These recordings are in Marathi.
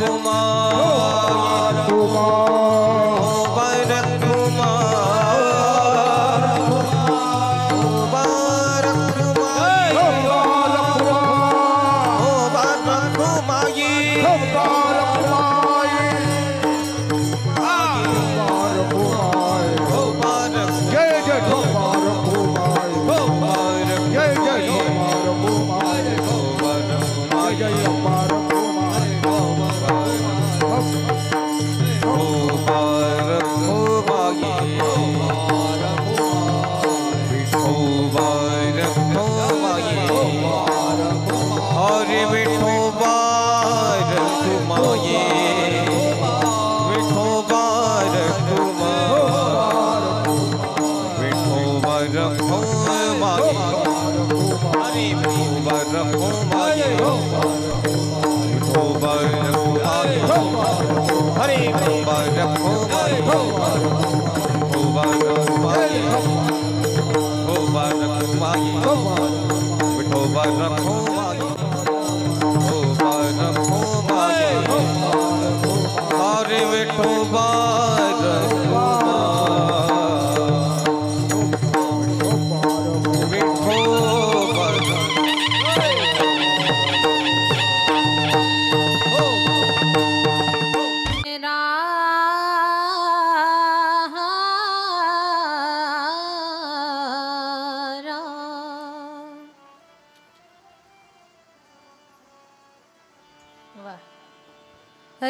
कुमार मुबारक कुमार मुबारक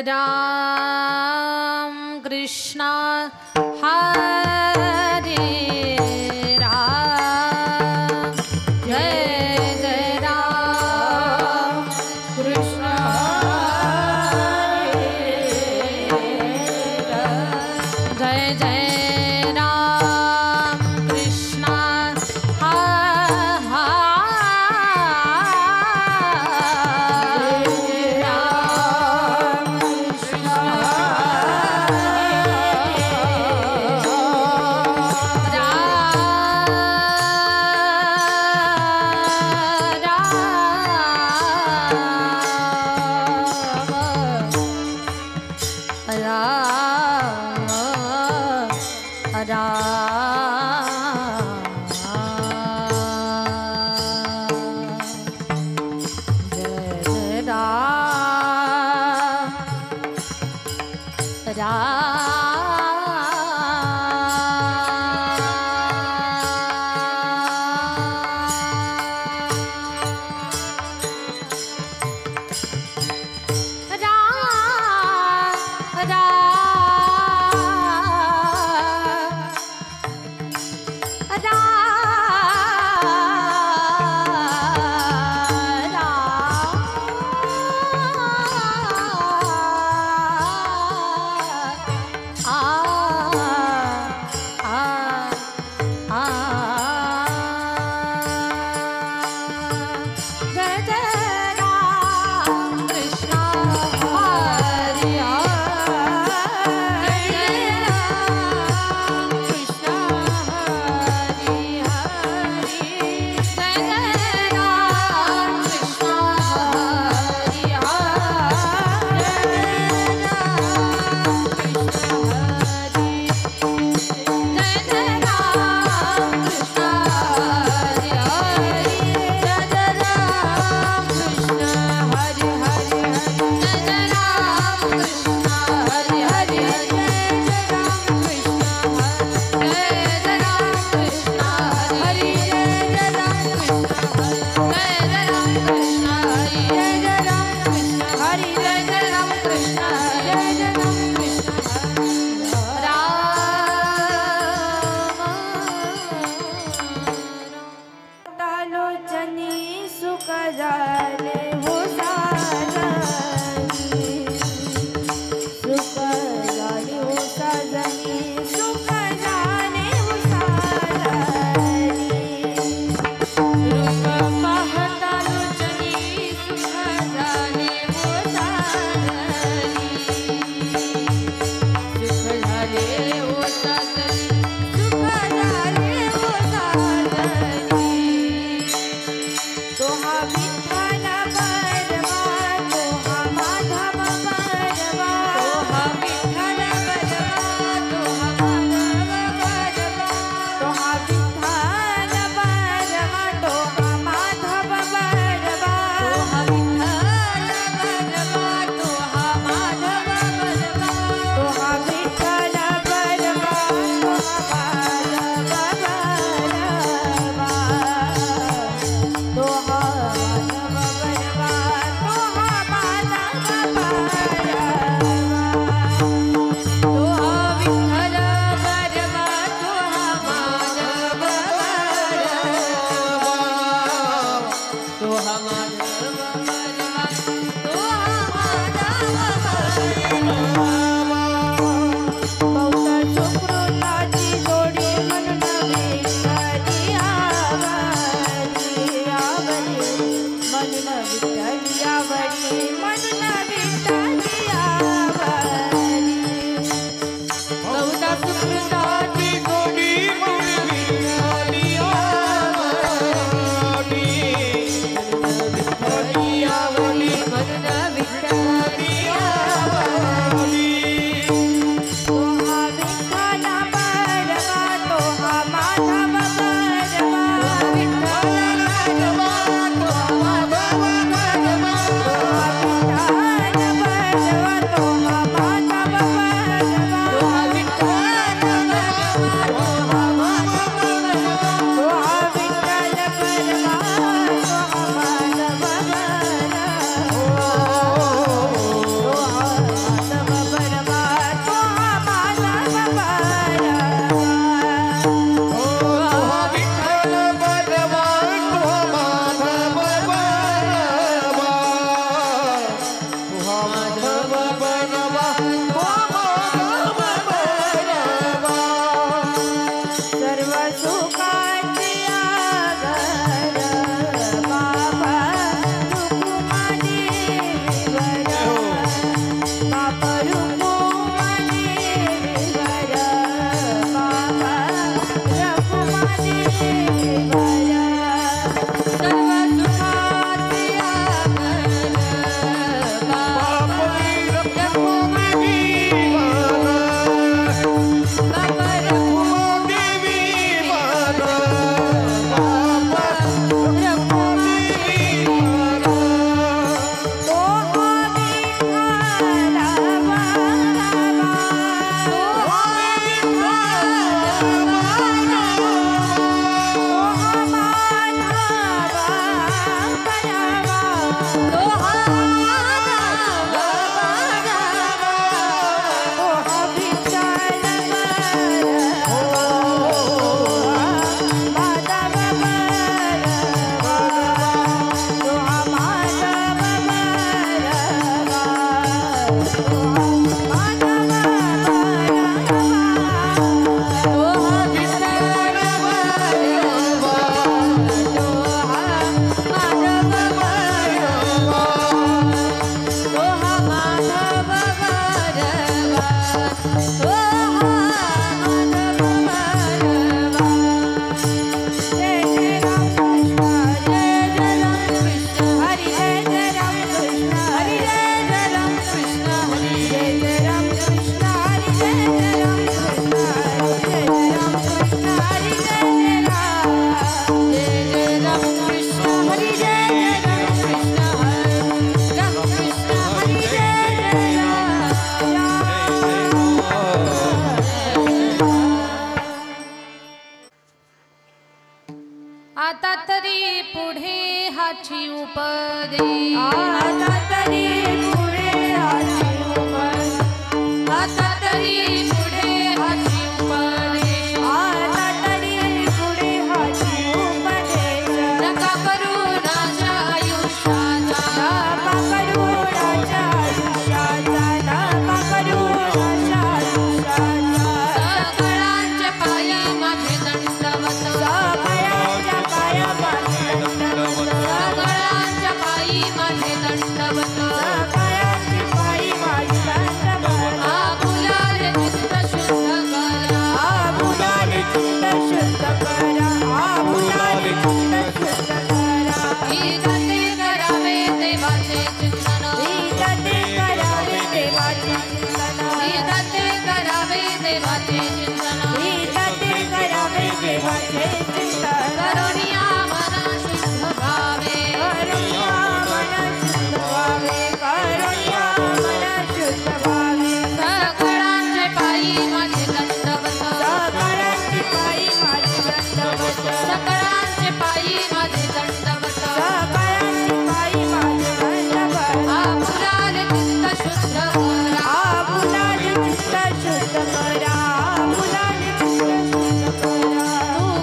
राम कृष्ण हरे राम जय जय राम कृष्ण हरे जय जय राम कृष्ण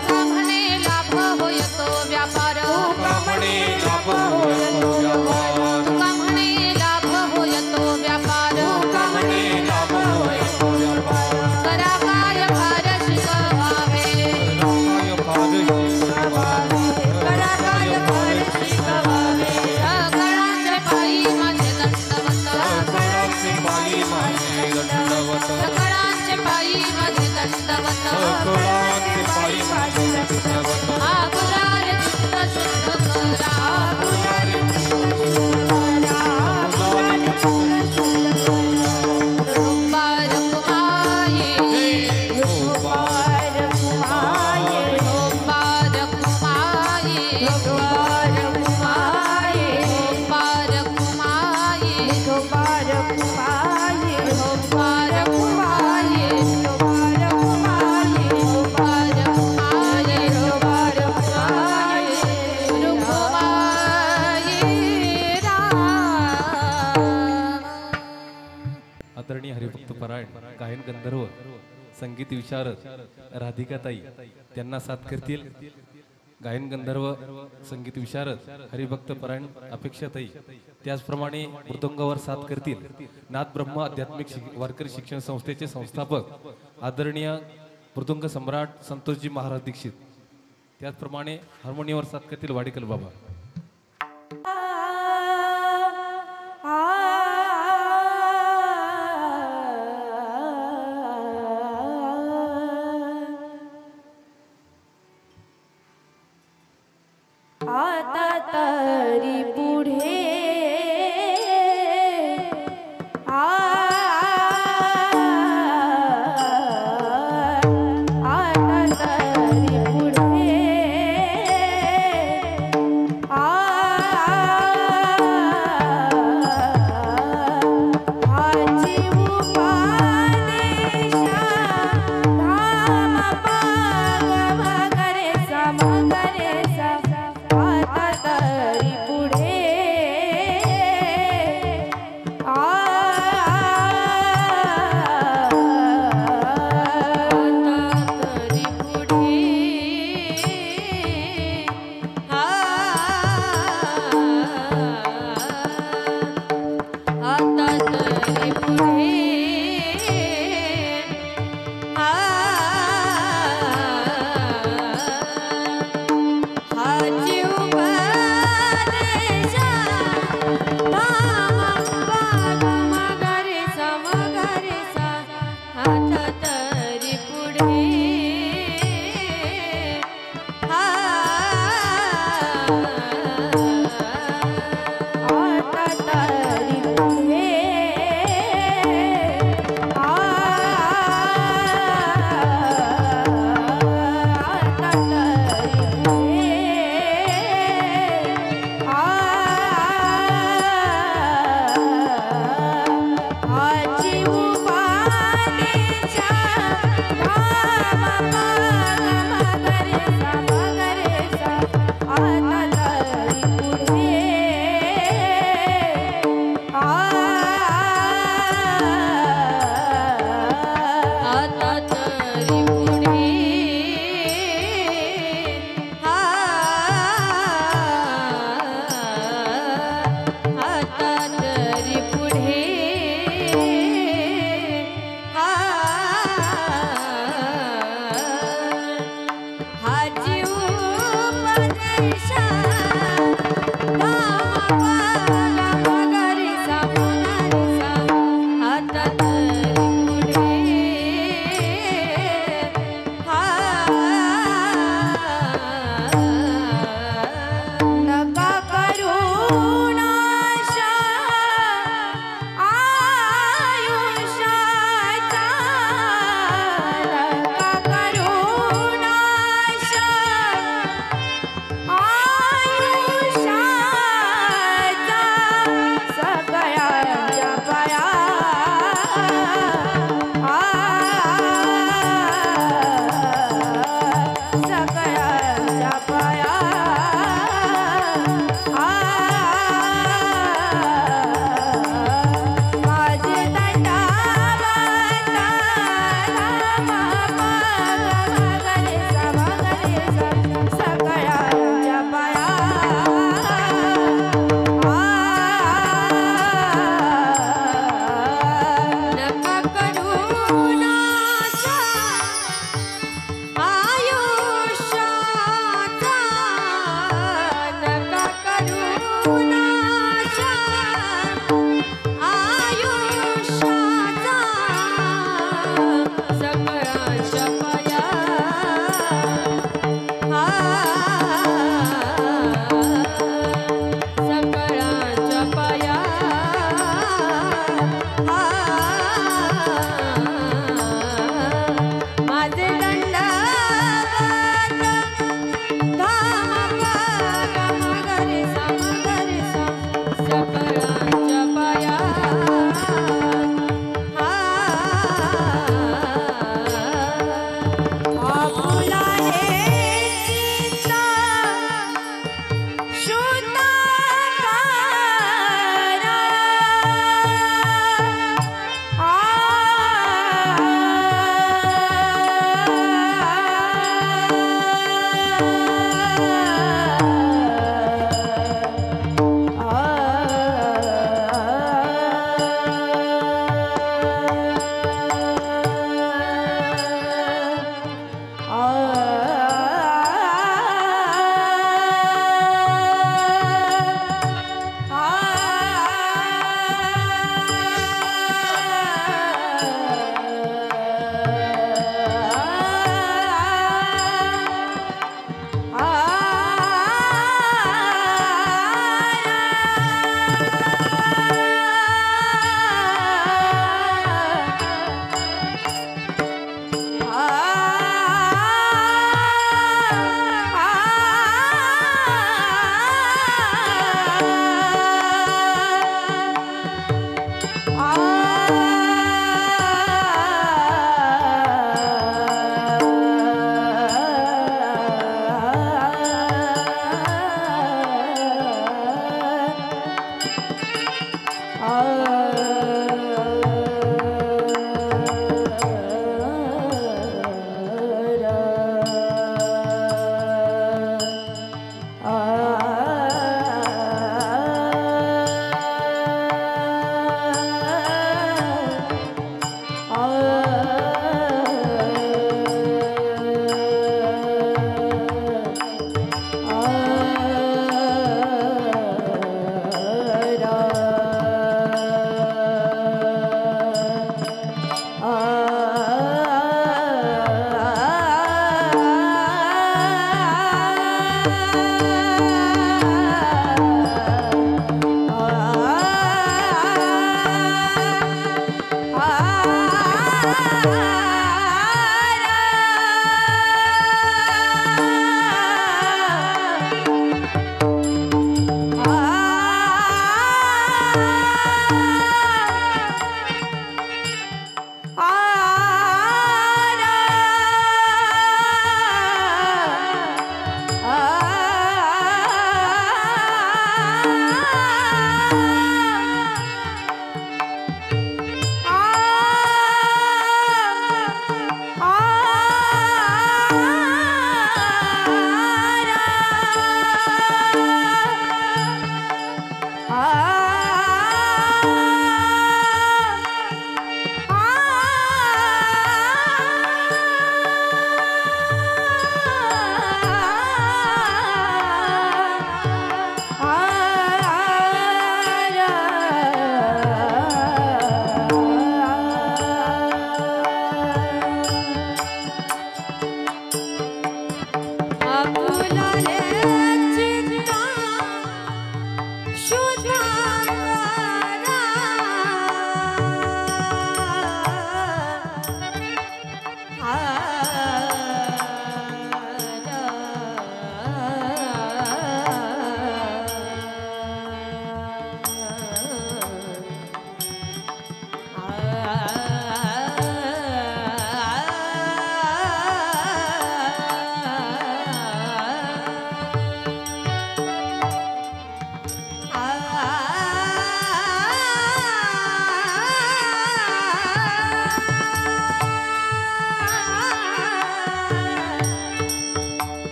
तुका म्हणे लाभ सकळांचे पायी माझे रक्षावता आपुलारे चित्त शुद्ध करा आपुलारे चित्त शुद्ध करा आपुलारे चित्त शुद्ध करा ओंकार कुमाये ओंकार कुमाये ओंकार कुमाये ओंकार कुमाये ओंकार कुमाये ओंकार कुमाये ओंकार कुमाये ओंकार कुमाये ओंकार कुमाये ओंकार कुमाये गुरु कुमाये राम आदरणीय हरिभक्त परायण गायन गंधर्व संगीत विशारद राधिकाताई त्यांना साथ करतील गायन गंधर्व संगीत विशारद हरिभक्त परायण अपेक्षाताई त्याचप्रमाणे मृदंगावर साथ करतील नाथ ब्रह्म आध्यात्मिक वारकरी शिक्षण संस्थेचे संस्थापक आदरणीय मृदंग सम्राट संतोषजी महाराज दीक्षित त्याचप्रमाणे हार्मोनियमवर साथ करतील वाडेकर बाबा आता तरी पुढे आता तरी पुढे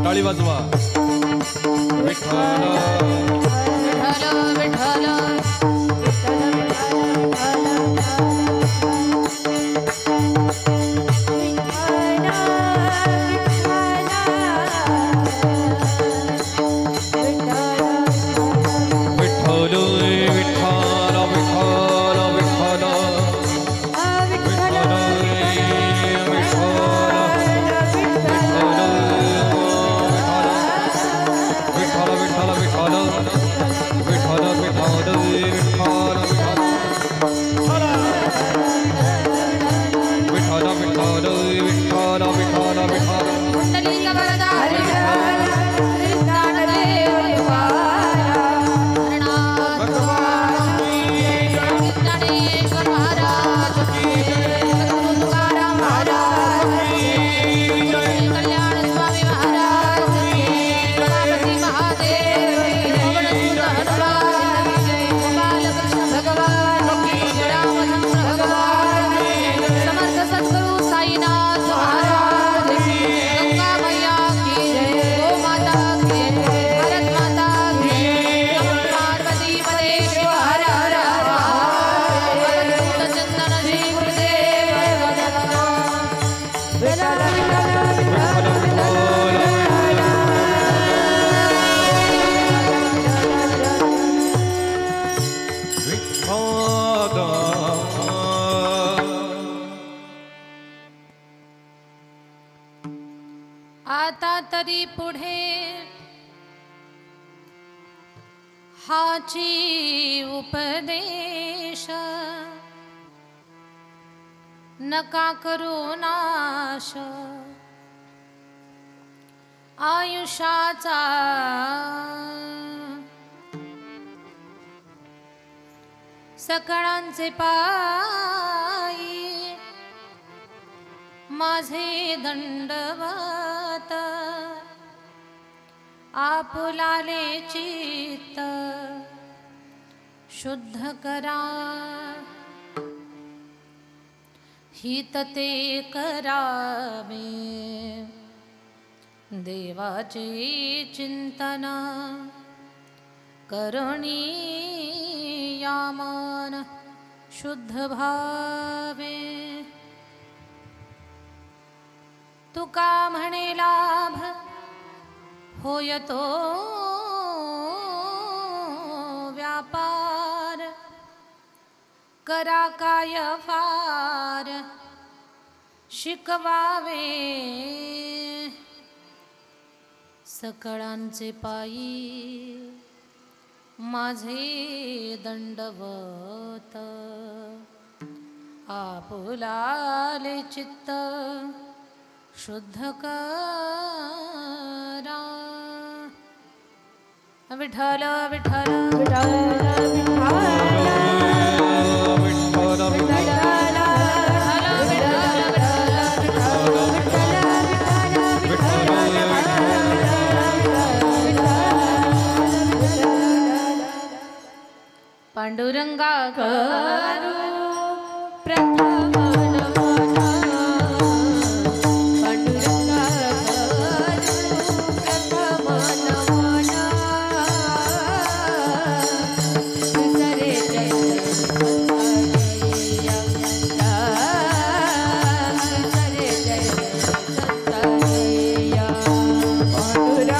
टाळी वाजवा. विठ्ठल विठ्ठल आता तरी पुढे हाची उपदेश नका करू नाश आयुष्याचा सकळांचे पायी माझे दंडवत आपुलाले चित्त शुद्ध करा हित ते करावे देवाचे चिंतन करुणी यामन शुद्ध भावे तुका म्हणे लाभ होय तो व्यापार करा काय फार शिकवावे सकळांचे पायी माझे दंडवत आपुलाले चित्त शुद्ध करा विठ्ठल विठ्ठल पांडुरंगा करू प्रथम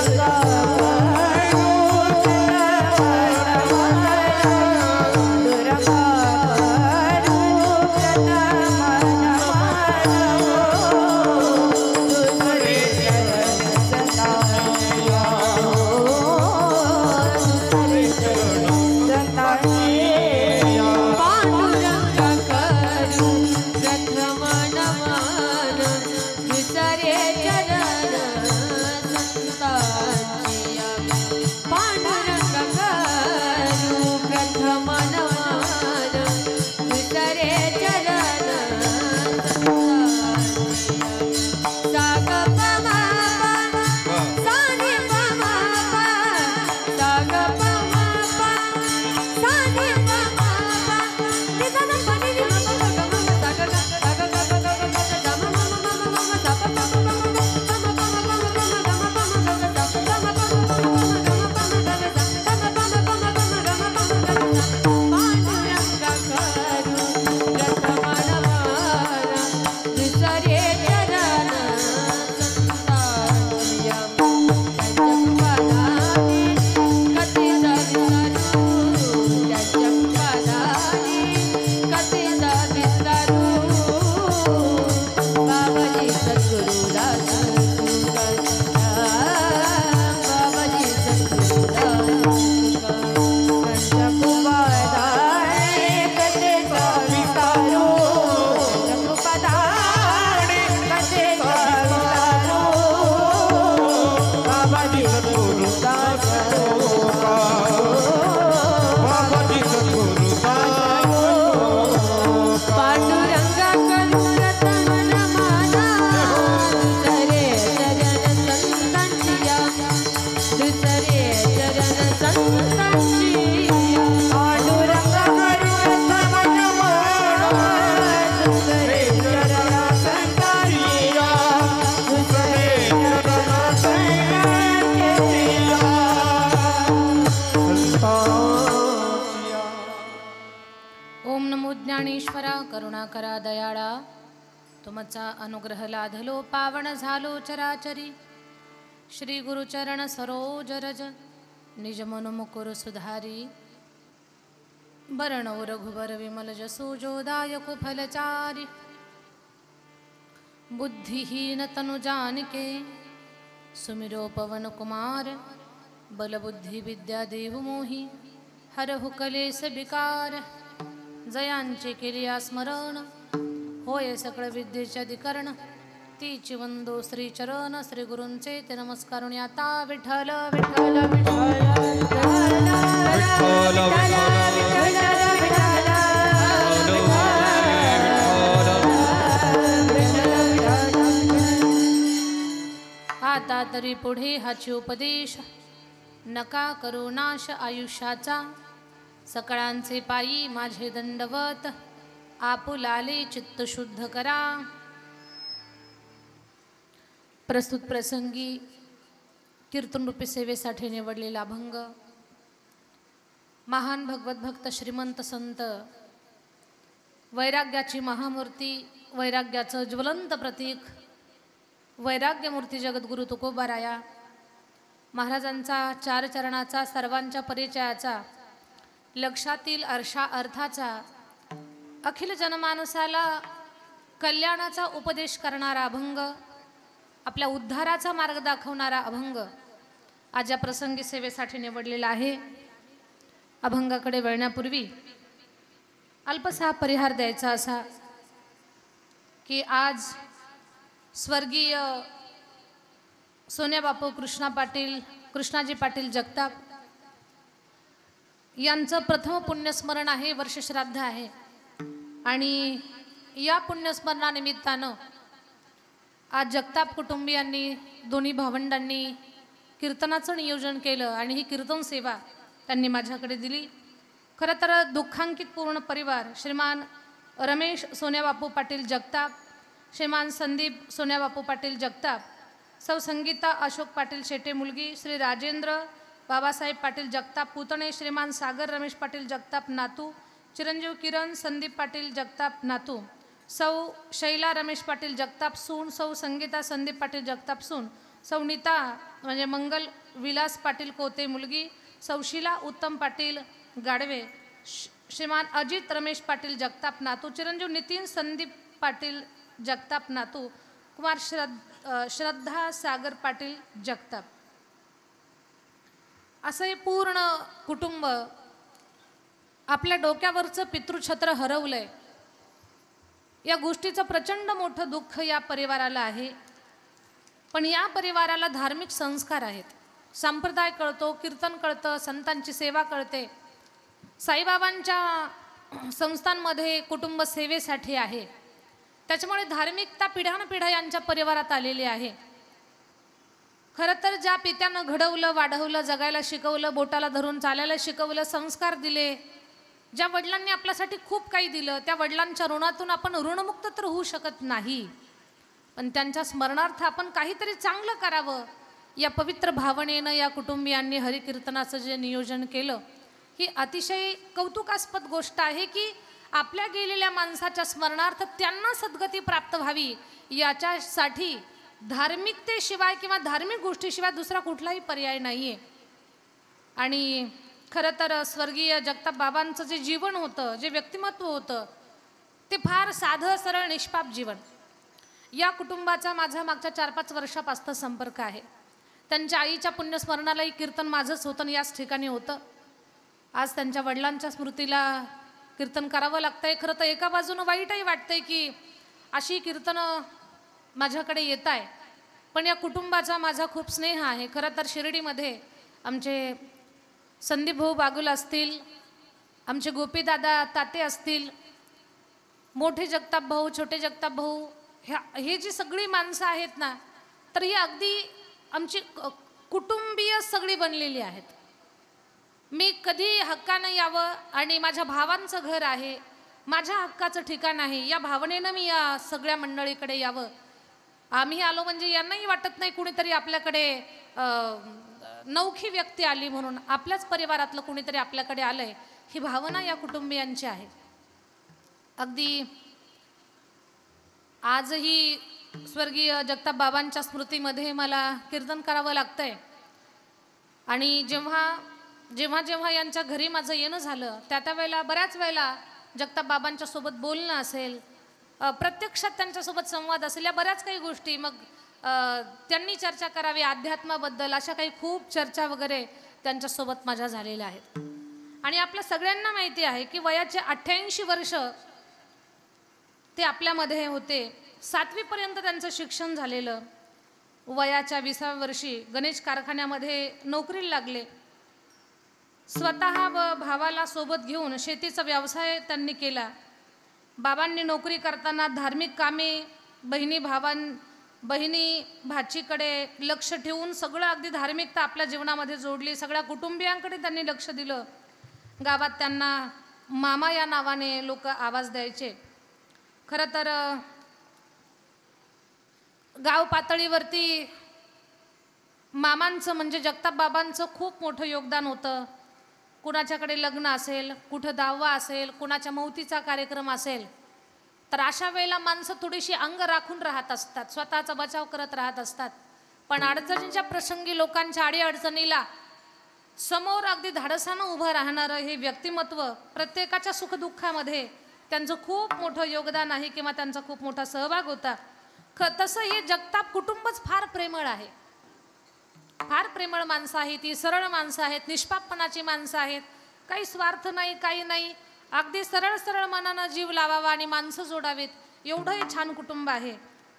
Rama सद्गुरुदास लोका बाबाजी सद्गुरुदास पांडुरंगा करुणत मन माझा दुसरे चरण संतांची दुसरे चरण संतांची पांडुरंगा करुणत मन माझा दुसरे चरण संतांची दुसरे चरण ओम नमो ज्ञानेश्वरा करुणाकरा दयाळा तुमचा अनुग्रह लाधलो पावन झालो चराचरी श्री गुरुचरण सरोज रज निज मनुमुकुर सुधारी बरणौ रघुबर विमल जसो जोदायक फलचारी बुद्धिहीन तनु जानिके सुमिरो पवन कुमार बल बुद्धि विद्या देव मोहि हरहु कलेस विकार जयांचे केलिया स्मरण होय सकळ विद्येचे अधिकरण तीची वंदो श्री चरण श्री गुरूंचे ते नमस्कारुणी आता विठ्ठल विठ्ठल आता तरी पुढे हाची उपदेश नका करू नाश आयुष्याचा सकळांचे पायी माझे दंडवत आपुलाले चित्त शुद्ध करा. प्रस्तुत प्रसंगी कीर्तनरूपी सेवेसाठी निवडलेला अभंग महान भगवत भक्त श्रीमंत संत वैराग्याची महामूर्ती वैराग्याचं ज्वलंत प्रतीक वैराग्यमूर्ती जगद्गुरु तुकोबाराया महाराजांचा चार चरणाचा सर्वांच्या परिचयाचा लक्षातील अर्थाचा अखिल जनमानसाला कल्याणाचा उपदेश करणारा अभंग आपल्या उद्धाराचा मार्ग दाखवणारा अभंग आज या प्रसंगी सेवेसाठी निवडलेला आहे. अभंगाकडे वळण्यापूर्वी अल्पसा परिहार द्यायचा असा की आज स्वर्गीय सोन्याबापू कृष्णाजी पाटील जगताप यांचं प्रथम पुण्यस्मरण आहे, वर्षश्राद्ध आहे. आणि या पुण्यस्मरणानिमित्तानं आज जगताप कुटुंबियांनी दोन्ही भावंडांनी कीर्तनाचं नियोजन केलं आणि ही कीर्तन सेवा त्यांनी माझ्याकडे दिली. खरं तर दुःखांकित पूर्ण परिवार श्रीमान रमेश सोन्याबापू पाटील जगताप, श्रीमान संदीप सोन्याबापू पाटील जगताप, सौ संगीता अशोक पाटील शेटे मुलगी, श्री राजेंद्र बाबासाहेब पाटील जगताप पुतणे, श्रीमान सागर रमेश पाटील जगताप नातू, चिरंजीव किरण संदीप पाटील जगताप नातू, सौ शैला रमेश पाटील जगताप सून, सौ संगीता संदीप पाटील जगताप सून, सौ नीता म्हणजे मंगल विलास पाटील कोते मुलगी, सौ शीला उत्तम पाटील गाडवे, श्रीमान अजित रमेश पाटील जगताप नातू, चिरंजीव नितीन संदीप पाटील जगताप नातू, कुमार श्रद्धा सागर पाटील जगताप. असं हे पूर्ण कुटुंब आपल्या डोक्यावरचं पितृछत्र हरवलंय. या गोष्टीचं प्रचंड मोठं दुःख या परिवाराला आहे. पण या परिवाराला धार्मिक संस्कार आहेत, संप्रदाय कळतो, कीर्तन कळतं, संतांची सेवा कळते, साईबाबांच्या संस्थांमध्ये कुटुंब सेवेसाठी आहे. त्याच्यामुळे धार्मिकता पिढ्यानपिढ्या यांच्या परिवारात आलेली आहे. खरं तर ज्या पित्यानं घडवलं, वाढवलं, जगायला शिकवलं, बोटाला धरून चालायला शिकवलं, संस्कार दिले, ज्या वडिलांनी आपल्यासाठी खूप काही दिलं, त्या वडिलांच्या ऋणातून आपण ऋणमुक्त तर होऊ शकत नाही. पण त्यांच्या स्मरणार्थ आपण काहीतरी चांगलं करावं या पवित्र भावनेनं या कुटुंबियांनी हरिकीर्तनाचं जे नियोजन केलं ही अतिशय कौतुकास्पद गोष्ट आहे की आपल्या गेलेल्या माणसाच्या स्मरणार्थ त्यांना सद्गती प्राप्त व्हावी याच्यासाठी धार्मिकतेशिवाय किंवा धार्मिक गोष्टीशिवाय दुसरा कुठलाही पर्याय नाही आहे. आणि खरं तर स्वर्गीय जगताप बाबांचं जे जीवन होतं, जे व्यक्तिमत्व होतं, ते फार साधं सरळ निष्पाप जीवन. या कुटुंबाचा माझा मागच्या 4-5 वर्षापासून संपर्क आहे. त्यांच्या आईच्या पुण्यस्मरणालाही कीर्तन माझंच होतं आणि याच ठिकाणी होतं. आज त्यांच्या वडिलांच्या स्मृतीला कीर्तन करावं लागतंय. खरं तर एका बाजूनं वाईटही वाटतंय की अशी कीर्तनं माझ्याकडे येत आहे. पण या कुटुंबाचा माझा खूप स्नेह आहे. खरं तर शिर्डीमध्ये आमचे संदीप भाऊ बागुल असतील, आमचे गोपीदादा ताते असतील, मोठे जगताप भाऊ, छोटे जगताप भाऊ, हे जी सगळी माणसं आहेत ना, तर ही अगदी आमची कुटुंबीय सगळी बनलेली आहेत. मी कधी हक्कानं यावं आणि माझ्या भावांचं घर आहे, माझ्या हक्काचं ठिकाण आहे, या भावनेनं मी या सगळ्या मंडळीकडे यावं. आम्ही आलो म्हणजे यांनाही वाटत नाही कुणीतरी आपल्याकडे नवखी व्यक्ती आली म्हणून, आपल्याच परिवारातलं कुणीतरी आपल्याकडे आलंय, ही भावना या कुटुंबियांची आहे. अगदी आजही स्वर्गीय जगताप बाबांच्या स्मृतीमध्ये मला कीर्तन करावं लागतंय. आणि जेव्हा जेव्हा जेव्हा यांच्या घरी माझं येणं झालं त्या वेळेला बऱ्याच वेळेला जगताप बाबांच्या सोबत बोलणं असेल, प्रत्यक्षात त्यांच्यासोबत संवाद असेल, या बऱ्याच काही गोष्टी, मग त्यांनी चर्चा करावी अध्यात्माबद्दल, अशा काही खूप चर्चा वगैरे त्यांच्यासोबत माझ्या झालेल्या आहेत. आणि आपल्या सगळ्यांना माहिती आहे की वयाचे 88 वर्ष ते आपल्यामध्ये होते. 7वी पर्यंत त्यांचं शिक्षण झालेलं. वयाच्या 20व्या वर्षी गणेश कारखान्यामध्ये नोकरीला लागले. स्वतः व भावाला सोबत घेऊन शेतीचा व्यवसाय त्यांनी केला. बाबांनी नोकरी करताना धार्मिक कामे, बहिणी भाचीकडे लक्ष ठेवून सगळं अगदी धार्मिकता आपल्या जीवनामध्ये जोडली. सगळ्या कुटुंबियांकडे त्यांनी लक्ष दिलं. गावात त्यांना मामा या नावाने लोक आवाज द्यायचे. खरं तर गाव पातळीवरती मामांचं म्हणजे जगताप बाबांचं खूप मोठं योगदान होतं. कुणाच्याकडे लग्न असेल, कुठं दहावा असेल, कुणाच्या मौतीचा कार्यक्रम असेल, तर अशा वेळेला माणसं थोडीशी अंग राखून राहत असतात, स्वतःचा बचाव करत राहत असतात. पण अडचणीच्या प्रसंगी लोकांच्या अडीअडचणीला समोर अगदी धाडसानं उभं राहणारं हे व्यक्तिमत्व, प्रत्येकाच्या सुखदुःखामध्ये त्यांचं खूप मोठं योगदान आहे किंवा त्यांचा खूप मोठा सहभाग होता. तसं हे जगताप कुटुंबच फार प्रेमळ आहे. फार प्रेमळ माणसं आहेत, ती सरळ माणसं आहेत, निष्पापपणाची माणसं आहेत. काही स्वार्थ नाही, काही नाही, अगदी सरळ सरळ मनानं जीव लावावा आणि माणसं जोडावेत, एवढं हे छान कुटुंब आहे.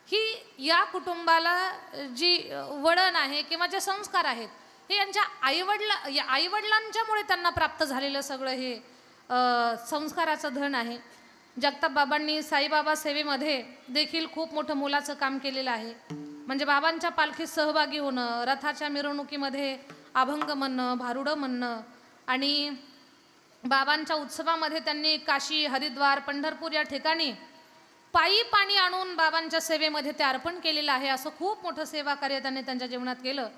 ही या कुटुंबाला जी वळण आहे किंवा जे संस्कार आहेत हे यांच्या आईवडिलांच्यामुळे त्यांना प्राप्त झालेलं सगळं हे संस्काराचं धन आहे. जगताप बाबांनी साईबाबा सेवेमध्ये देखील खूप मोठं मोलाचं काम केलेलं आहे. म्हणजे बाबांच्या पालखीत सहभागी होणं, रथाच्या मिरवणुकीमध्ये अभंग म्हणणं, भारुडं म्हणणं, आणि बाबांच्या उत्सवामध्ये त्यांनी काशी, हरिद्वार, पंढरपूर या ठिकाणी पायी पाणी आणून बाबांच्या सेवेमध्ये ते अर्पण केलेलं आहे. असं खूप मोठं सेवा कार्य त्यांनी त्यांच्या जीवनात केलं.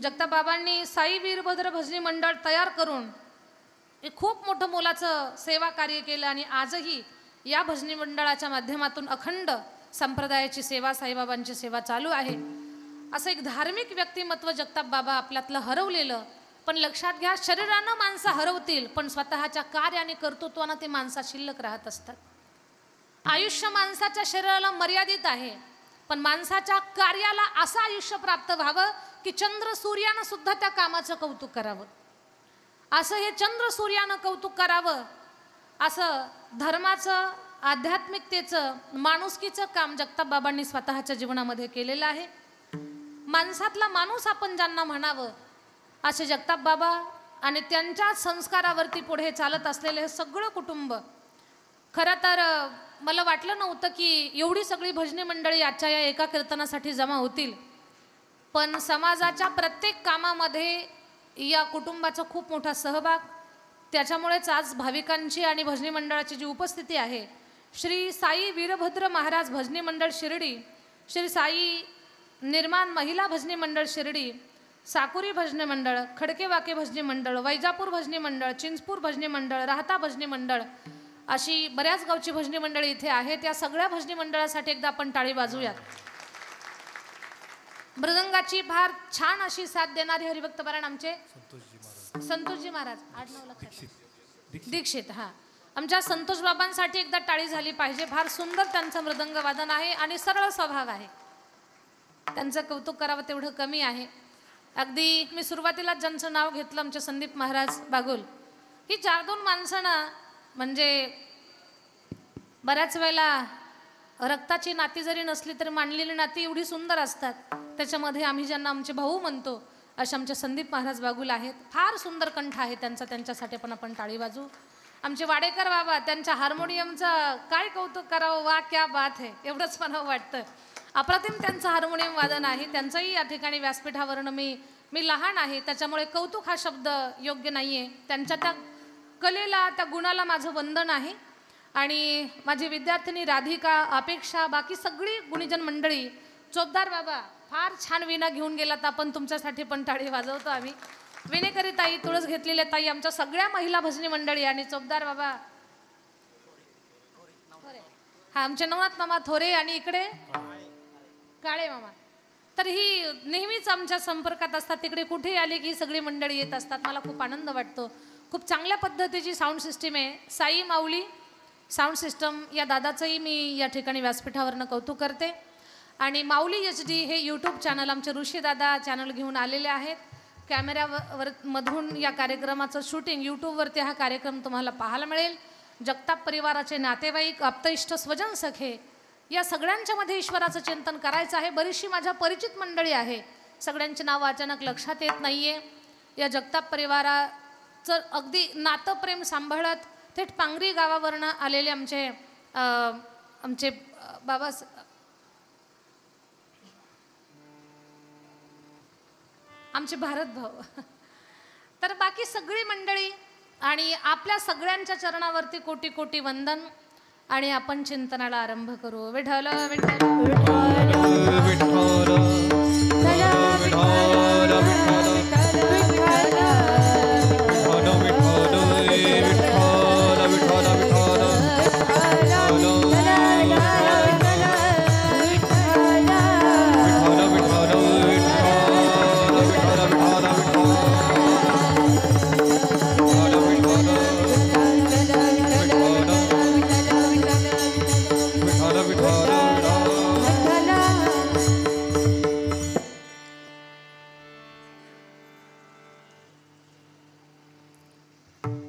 जगताप बाबांनी साई वीरभद्र भजनी मंडळ तयार करून खूप मोठं मोलाचं सेवा कार्य केलं आणि आजही या भजनी मंडळाच्या माध्यमातून अखंड संप्रदायाची सेवा, साईबाबांची सेवा चालू आहे. असं एक धार्मिक व्यक्तिमत्व जगताप बाबा आपल्यातलं हरवलेलं. पण लक्षात घ्या, शरीरानं माणसं हरवतील पण स्वतःच्या कार्य आणि कर्तृत्वानं ते माणसा शिल्लक राहत असतात. आयुष्य माणसाच्या शरीराला मर्यादित आहे, पण माणसाच्या कार्याला असं आयुष्य प्राप्त व्हावं की चंद्र सूर्यानं सुद्धा त्या कामाचं कौतुक करावं. असं हे चंद्र सूर्यानं कौतुक करावं, असं धर्माचं, आध्यात्मिकतेचं, माणुसकीचं काम जगताप बाबांनी स्वतःच्या जीवनामध्ये केलेलं आहे. माणसातला माणूस आपण ज्यांना म्हणावं असे जगताप बाबा आणि त्यांच्या संस्कारावरती पुढे चालत असलेले हे सगळं कुटुंब. खरं तर मला वाटलं नव्हतं की एवढी सगळी भजनी मंडळी आजच्या या एका कीर्तनासाठी जमा होतील, पण समाजाच्या प्रत्येक कामामध्ये या कुटुंबाचा खूप मोठा सहभाग. त्याच्यामुळेच आज भाविकांची आणि भजनी मंडळाची जी उपस्थिती आहे, श्री साई वीरभद्र महाराज भजनी मंडळ शिर्डी, श्री साई निर्माण महिला भजनी मंडळ शिर्डी, साकुरी भजनी मंडळ, खडकेवाके भजनी मंडळ, वैजापूर भजनी मंडळ, चिंचपूर भजनी मंडळ, राहता भजनी मंडळ, अशी बऱ्याच गावची भजनी मंडळी इथे आहेत. या सगळ्या भजनी मंडळासाठी एकदा आपण टाळी वाजवूयात. मृदंगाची फार छान अशी साथ देणारे हरिभक्त पारायण आमचे संतोषजी महाराज, दीक्षित. हा, आमच्या संतोष बाबांसाठी एकदा टाळी झाली पाहिजे. फार सुंदर त्यांचं मृदंग वादन आहे आणि सरळ स्वभाव आहे. त्यांचं कौतुक करावं तेवढं कमी आहे. अगदी मी सुरुवातीला ज्यांचं नाव घेतलं आमचे संदीप महाराज बागुल, ही 4-2 माणसं ना, म्हणजे बऱ्याच वेळेला रक्ताची नाती जरी नसली तरी मानलेली नाती एवढी सुंदर असतात. त्याच्यामध्ये आम्ही ज्यांना आमचे भाऊ म्हणतो असे आमचे संदीप महाराज बागुल आहेत. फार सुंदर कंठ आहे त्यांचा, त्यांच्यासाठी पण आपण टाळी वाजवू. आमचे वाडेकर बाबा, त्यांच्या हार्मोनियमचं काय कौतुक करावं, वा क्या बात है, एवढंच मला वाटतं. अप्रतिम त्यांचं हार्मोनियम वादन आहे. त्यांचंही या ठिकाणी व्यासपीठावरनं मी लहान आहे त्याच्यामुळे कौतुक हा शब्द योग्य नाही आहे. त्यांच्या त्या कलेला, त्या गुणाला माझं वंदन आहे. आणि माझी विद्यार्थिनी राधिका, अपेक्षा, बाकी सगळी गुणीजन मंडळी, चोपदार बाबा फार छान विणा घेऊन गेलात. आपण तुमच्यासाठी पण टाळी वाजवतो आम्ही. विणेकरी ताई, तुळस घेतलेल्या ताई, आमच्या सगळ्या महिला भजनी मंडळी आणि चोपदार बाबा, हा आमचे नवनाथ मामा थोरे आणि इकडे काळे मामा. तर ही नेहमीच आमच्या संपर्कात असतात. तिकडे कुठे आले की सगळी मंडळी येत असतात. मला खूप आनंद वाटतो. खूप चांगल्या पद्धतीची साऊंड सिस्टीम आहे. साई माऊली साऊंड सिस्टम या दादाचंही मी या ठिकाणी व्यासपीठावरनं कौतुक करते. आणि माऊली HD हे यूट्यूब चॅनल आमचे ऋषीदादा चॅनल घेऊन आलेले आहेत. कॅमेऱ्यावर मधून या कार्यक्रमाचं शूटिंग, यूट्यूबवरती हा कार्यक्रम तुम्हाला पाहायला मिळेल. जगताप परिवाराचे नातेवाईक, आप्तइष्ट, स्वजन सखे या सगळ्यांच्यामध्ये ईश्वराचं चिंतन करायचं आहे. बरीचशी माझ्या परिचित मंडळी आहे, सगळ्यांचे नाव अचानक लक्षात येत नाही आहे. या जगताप परिवाराचं अगदी नातं प्रेम सांभाळत थेट पांगरी गावावरनं आलेले आमचे बाबा आमचे भारत भाऊ, तर बाकी सगळी मंडळी आणि आपल्या सगळ्यांच्या चरणावरती कोटी कोटी वंदन. आणि आपण चिंतनाला आरंभ करू. विठ्ठल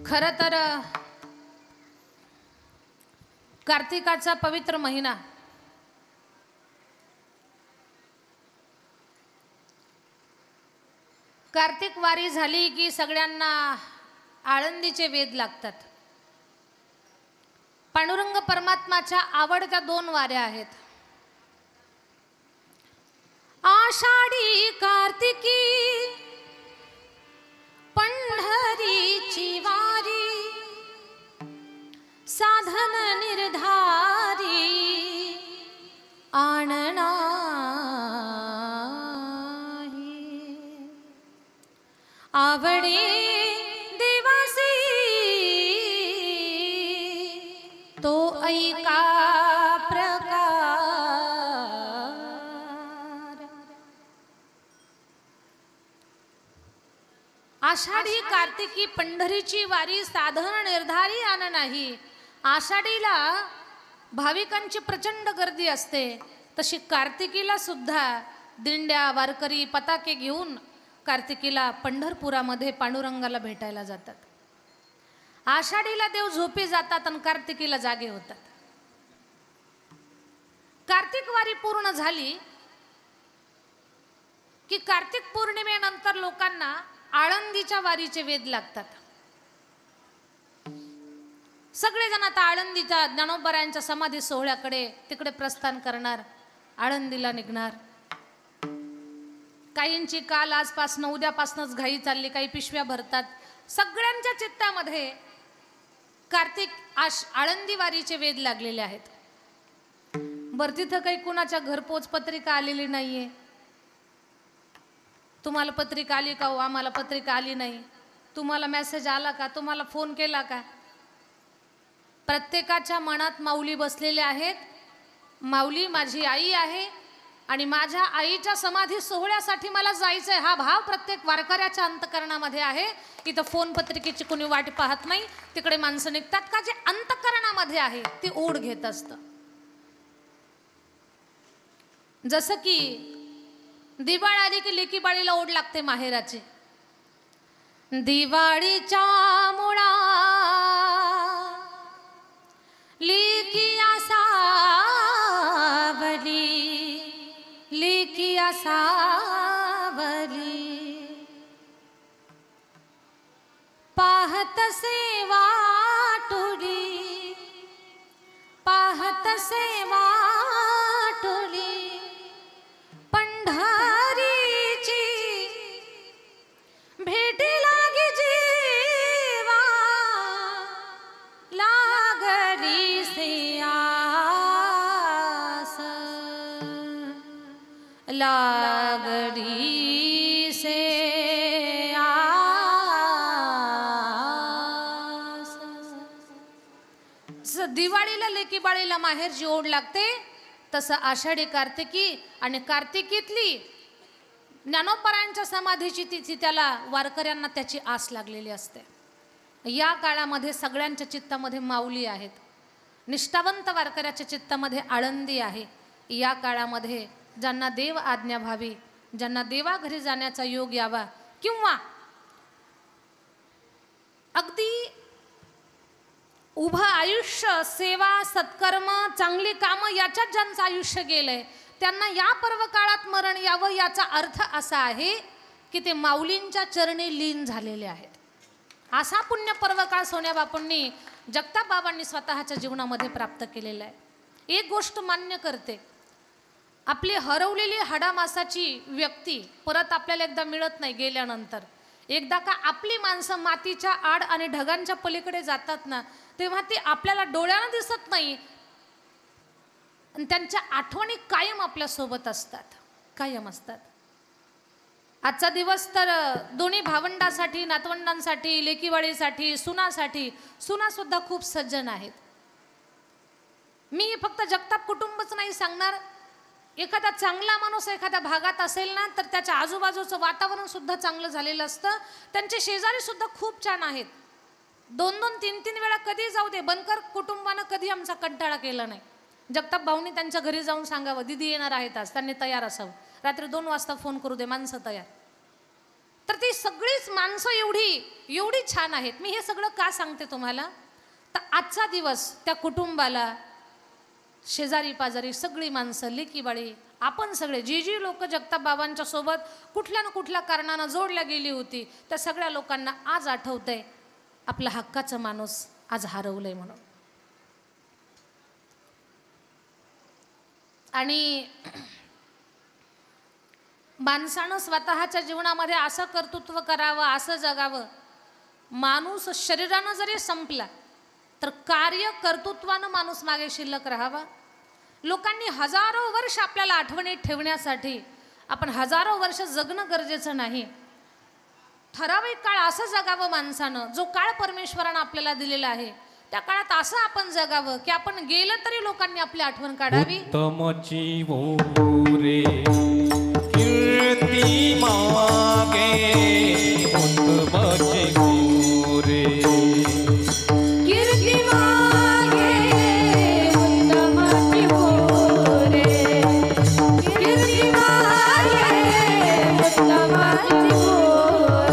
खरं तर कार्तिकाचा पवित्र महिना कार्तिक वारी झाली की सगळ्यांना आळंदीचे वेध लागतात. पांडुरंग परमात्माच्या आवडत्या 2 वाऱ्या आहेत, आषाढी कार्तिकी पंढरीची वारी, साधन निर्धारी आणना आवडे देवासी तो ऐका प्रकार. आषाढी कार्तिकी पंढरीची वारी, साधन निर्धारी आण नाही. आषाढीला भाविकांची प्रचंड गर्दी असते, तशी कार्तिकीला सुद्धा दिंड्या, वारकरी, पताके घेऊन कार्तिकीला पंढरपुरामध्ये पांडुरंगाला भेटायला जातात. आषाढीला देव झोपी जातात आणि कार्तिकीला जागे होतात. कार्तिक वारी पूर्ण झाली की कार्तिक पौर्णिमेनंतर लोकांना आळंदीच्या वारीचे वेध लागतात. सगळेजण आता आळंदीच्या ज्ञानोबरायांच्या समाधी सोहळ्याकडे तिकडे प्रस्थान करणार, आळंदीला निघणार. काहींची काल आजपासून उद्यापासूनच घाई चालली, काही पिशव्या भरतात. सगळ्यांच्या चित्तामध्ये कार्तिक आळंदी वारीचे वेध लागलेले आहेत. बरं, तिथं काही कुणाच्या घरपोच पत्रिका आलेली नाहीये. तुम्हाला पत्रिका आली का हो? आम्हाला पत्रिका आली नाही. तुम्हाला मेसेज आला का? तुम्हाला फोन केला का? प्रत्येकाच्या मनात माऊली बसलेले आहेत. माऊली माझी आई आहे आणि माझ्या आईच्या समाधी सोहळ्यासाठी मला जायचं आहे, हा भाव प्रत्येक वारकऱ्याच्या अंतकरणामध्ये आहे. इथं फोन पत्रिकेची कोणी वाट पाहत नाही. तिकडे माणसं निघतात का जे अंतकरणामध्ये आहे ती ओढ घेत असतं. जसं की दिवाळी आली की लेकी बाळीला ओढ लागते माहेराची. दिवाळीच्या मुळा लेकी असा पाहत सेवा टुली, पाहत सेवा टुली पंढरीची भेटी लागी जीवा लागली से आस, लागली से दिवाळीला लेकी बाळीला माहेरची ओढ लागते, तसं आषाढी कार्तिकी आणि कार्तिकीतली ज्ञानोबरायांच्या समाधीची तिथी त्याला वारकऱ्यांना त्याची आस लागलेली असते. या काळामध्ये सगळ्यांच्या चित्तामध्ये माऊली आहेत, निष्ठावंत वारकऱ्याच्या चित्तामध्ये आळंदी आहे. या काळामध्ये ज्यांना देव आज्ञा व्हावी, ज्यांना देवाघरी जाण्याचा योग यावा, किंवा अगदी उभं आयुष्य सेवा सत्कर्म चांगली कामं याच्यात ज्यांचं आयुष्य गेलंय त्यांना या पर्व काळात मरण यावं. याचा अर्थ असा आहे की ते माऊलींच्या चरणी लीन झालेले आहेत. असा पुण्य पर्व काळ सोन्या बापूंनी जगताप बाबांनी स्वतःच्या जीवनामध्ये प्राप्त केलेला आहे. एक गोष्ट मान्य करते, आपली हरवलेली हाडामासाची व्यक्ती परत आपल्याला एकदा मिळत नाही गेल्यानंतर. एकदा का आपली माणसं मातीच्या आड आणि ढगांच्या पलीकडे जातात ना, तेव्हा ती आपल्याला डोळ्यानं दिसत नाही, त्यांच्या आठवणी कायम आपल्या सोबत असतात, कायम असतात. आजचा दिवस तर दोन्ही भावंडासाठी, नातवंडांसाठी, लेकीवाळीसाठी, सुनासाठी. सुना सुद्धा खूप सज्जन आहेत. मी फक्त जगताप कुटुंबच नाही सांगणार, एखादा चांगला माणूस एखाद्या भागात असेल ना तर त्याच्या आजूबाजूचं वातावरण सुद्धा चांगलं झालेलं असतं. त्यांचे शेजारी सुद्धा खूप छान आहेत. 2-2, 3-3 वेळा कधी जाऊ दे, बनकर कुटुंबानं कधी आमचा कंटाळा केला नाही. जगताप भाऊनी त्यांच्या घरी जाऊन सांगावं, दीदी येणार आहेत आज, त्यांनी तयार असावं. रात्री 2 वाजता फोन करू दे, माणसं तयार. तर ती सगळीच माणसं एवढी छान आहेत. मी हे सगळं का सांगते तुम्हाला, तर आजचा दिवस त्या कुटुंबाला, शेजारी पाजारी सगळी माणसं, लेकीबाळी, आपण सगळे जी लोक जगताप बाबांच्या सोबत कुठल्या ना कुठल्या कारणानं जोडल्या गेली होती, त्या सगळ्या लोकांना आज आठवतंय आपला हक्काचं माणूस आज हरवलंय म्हणून. आणि माणसानं स्वतःच्या जीवनामध्ये असं कर्तृत्व करावं, असं जगावं. माणूस शरीरानं जरी संपला तर कार्य कर्तृत्वानं माणूस मागे शिल्लक राहावा. लोकांनी हजारो वर्ष आपल्याला आठवणीत ठेवण्यासाठी आपण हजारो वर्ष जगणं गरजेचं नाही. ठराविक काळ असं जगावं माणसानं, जो काळ परमेश्वरानं आपल्याला दिलेला आहे त्या काळात असं आपण जगावं की आपण गेलं तरी लोकांनी आपली आठवण काढावी. उत्तमची रे कीर्ती मागे, उत्तमची रे कीर्ती मागे, उत्तमची रे कीर्ती मागे, उत्तमची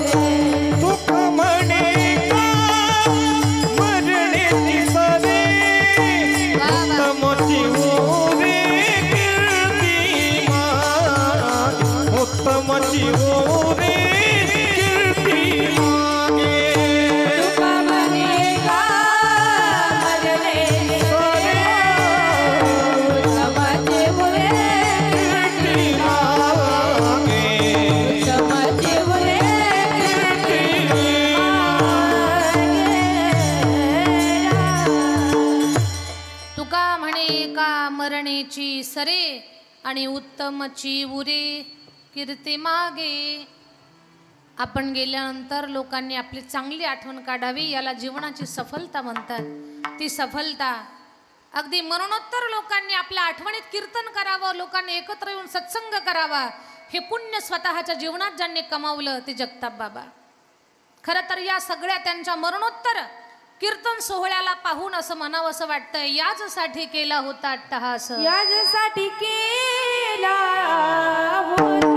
रे. दुःख म्हणे का मरण्याची सरे, उत्तमची रे कीर्ती मागे, उत्तमची रे कीर्ती मागे. दुःख म्हणे का मरण्याची सरे, उत्तमची रे कीर्ती मागे, उत्तमची रे कीर्ती मागे. तुका म्हणे का मरणेची सरे आणि उत्तमची उरे कीर्ती मागे. आपण गेल्यानंतर लोकांनी आपली चांगली आठवण काढावी, याला जीवनाची सफलता म्हणतात. ती सफलता अगदी मरणोत्तर लोकांनी आपल्या आठवणीत कीर्तन करावं, लोकांनी एकत्र येऊन सत्संग करावा, हे पुण्य स्वतःच्या जीवनात ज्यांनी कमावलं ते जगताप बाबा. खरं तर या सगळ्या त्यांच्या मरणोत्तर कीर्तन सोहळ्याला पाहून असं म्हणावं असं वाटतंय, याचसाठी केला होता अट्टहास, यासाठी केला होता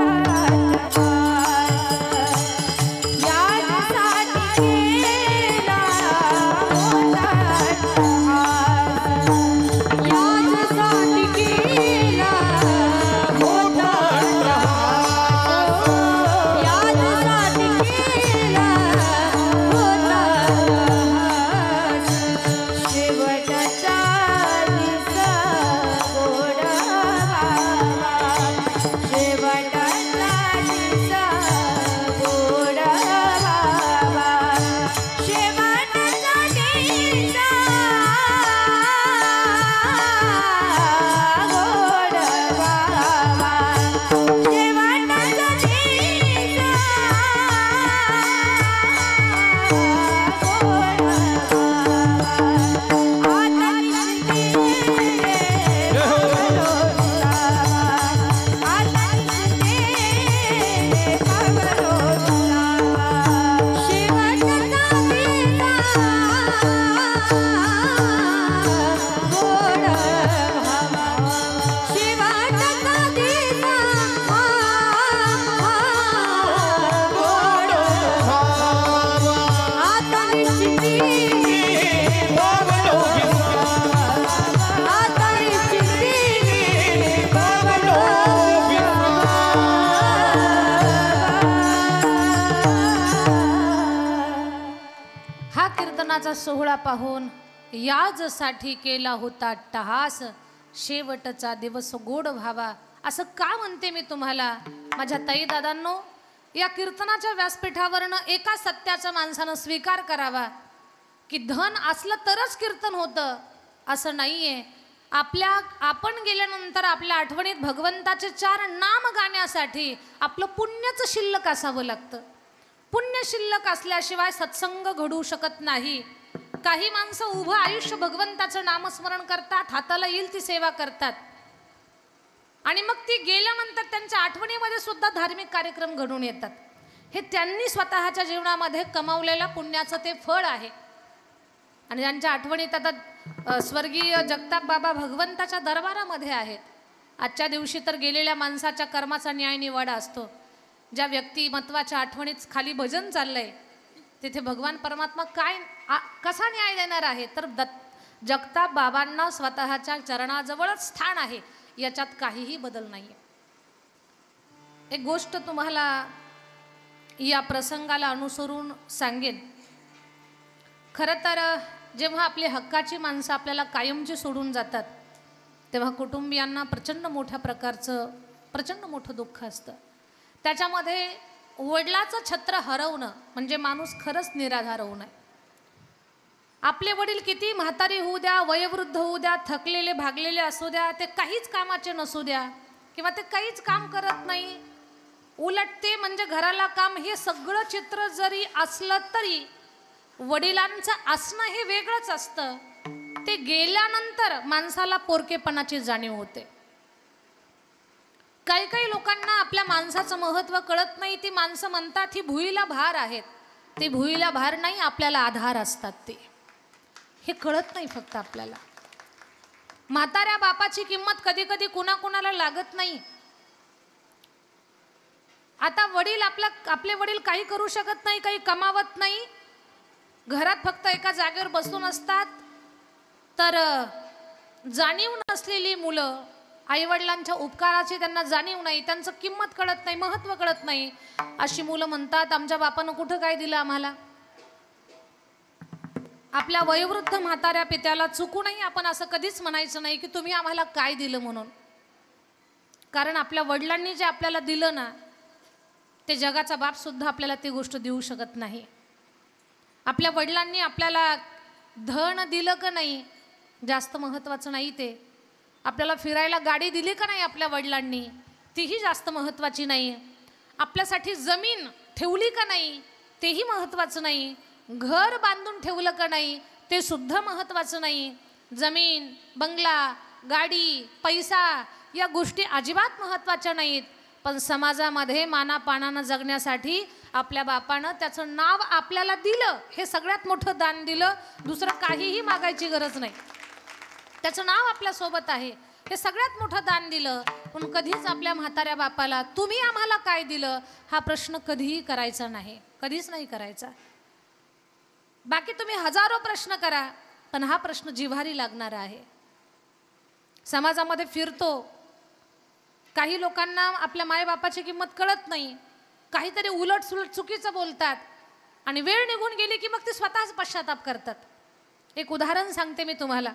लग्नाचा सोहळा पाहून याजसाठी केला होता टहास, शेवटचा दिवस गोड व्हावा असं का म्हणते मी तुम्हाला माझ्या ताई दादांनो. या कीर्तनाच्या व्यासपीठावरनं एका सत्याचा माणसानं स्वीकार करावा की धन असलं तरच कीर्तन होतं असं नाहीये. आपण गेल्यानंतर आपल्या आठवणीत भगवंताचे 4 नाम गाण्यासाठी आपलं पुण्यच शिल्लक असावं लागतं. पुण्य शिल्लक असल्याशिवाय सत्संग घडू शकत नाही. काही माणसं उभं आयुष्य भगवंताचं नामस्मरण करतात, हाताला येईल ती सेवा करतात आणि मग ती गेल्यानंतर त्यांच्या आठवणीमध्ये सुद्धा धार्मिक कार्यक्रम घडून येतात. हे त्यांनी स्वतःच्या जीवनामध्ये कमावलेल्या पुण्याचं ते फळ आहे. आणि त्यांच्या आठवणीत आता स्वर्गीय जगताप बाबा भगवंताच्या दरबारामध्ये आहेत. आजच्या दिवशी तर गेलेल्या माणसाच्या कर्माचा न्याय निवाडा असतो. ज्या व्यक्तिमत्वाच्या आठवणीत खाली भजन चाललंय तिथे भगवान परमात्मा कसा न्याय देणार आहे. तर जगताप बाबांना स्वतःच्या चरणाजवळच स्थान आहे, याच्यात काहीही बदल नाही. एक गोष्ट तुम्हाला या प्रसंगाला अनुसरून सांगेन. खरं तर जेव्हा आपली हक्काची माणसं आपल्याला कायमची सोडून जातात तेव्हा कुटुंबियांना प्रचंड मोठ्या प्रकारचं प्रचंड मोठं दुःख असतं. त्याच्यामध्ये वडिलाचं छत्र हरवणं म्हणजे माणूस खरंच निराधार होऊ नये. आपले वडील किती म्हातारी होऊ द्या, वयोवृद्ध होऊ द्या, थकलेले भागलेले असू द्या, ते काहीच कामाचे नसू द्या किंवा ते काहीच काम करत नाही, उलट ते म्हणजे घराला काम, हे सगळं चित्र जरी असलं तरी वडिलांचं असणं हे वेगळंच असतं. ते गेल्यानंतर माणसाला पोरकेपणाची जाणीव होते. काही काही लोकांना आपल्या माणसाचं महत्त्व कळत नाही. ती माणसं म्हणतात ही भुईला भार आहेत. ते भुईला भार नाही, आपल्याला आधार असतात. ते हे कळत नाही फक्त आपल्याला. म्हाताऱ्या बापाची किंमत कधी कधी कुणाकुणाला लागत नाही. आता वडील आपले वडील काही करू शकत नाही, काही कमावत नाही, घरात फक्त एका जागेवर बसून असतात. तर जाणीव नसलेली मुलं, आईवडिलांच्या उपकाराची त्यांना जाणीव नाही, त्यांचं किंमत कळत नाही, महत्त्व कळत नाही, अशी मुलं म्हणतात आमच्या बापानं कुठं काय दिलं आम्हाला. आपल्या वयोवृद्ध म्हाताऱ्या पित्याला चुकूनही आपण असं कधीच म्हणायचं नाही की तुम्ही आम्हाला काय दिलं म्हणून. कारण आपल्या वडिलांनी जे आपल्याला दिलं ना, ते जगाचा बाप सुद्धा आपल्याला ती गोष्ट देऊ शकत नाही. आपल्या वडिलांनी आपल्याला धन दिलं का नाही जास्त महत्त्वाचं नाही. ते आपल्याला फिरायला गाडी दिली का नाही आपल्या वडिलांनी, तीही जास्त महत्त्वाची नाही. आपल्यासाठी जमीन ठेवली का नाही तेही महत्त्वाचं नाही. घर बांधून ठेवलं का नाही ते सुद्धा महत्त्वाचं नाही. जमीन, बंगला, गाडी, पैसा या गोष्टी अजिबात महत्त्वाच्या नाहीत. पण समाजामध्ये मानापानानं जगण्यासाठी आपल्या बापानं त्याचं नाव आपल्याला दिलं, हे सगळ्यात मोठं दान दिलं. दुसरं काहीही मागायची गरज नाही. त्याचं नाव आपल्यासोबत आहे, हे सगळ्यात मोठं दान दिलं. पण कधीच आपल्या म्हाताऱ्या बापाला तुम्ही आम्हाला काय दिलं हा प्रश्न कधीही करायचा नाही, कधीच नाही करायचा. बाकी तुम्ही हजारो प्रश्न करा, पण हा प्रश्न जिव्हारी लागणारा आहे. समाजामध्ये फिरतो, काही लोकांना आपल्या मायबापाची किंमत कळत नाही, काहीतरी उलट सुलट चुकीचं बोलतात आणि वेळ निघून गेली की मग ते स्वतःच पश्चाताप करतात. एक उदाहरण सांगते मी तुम्हाला.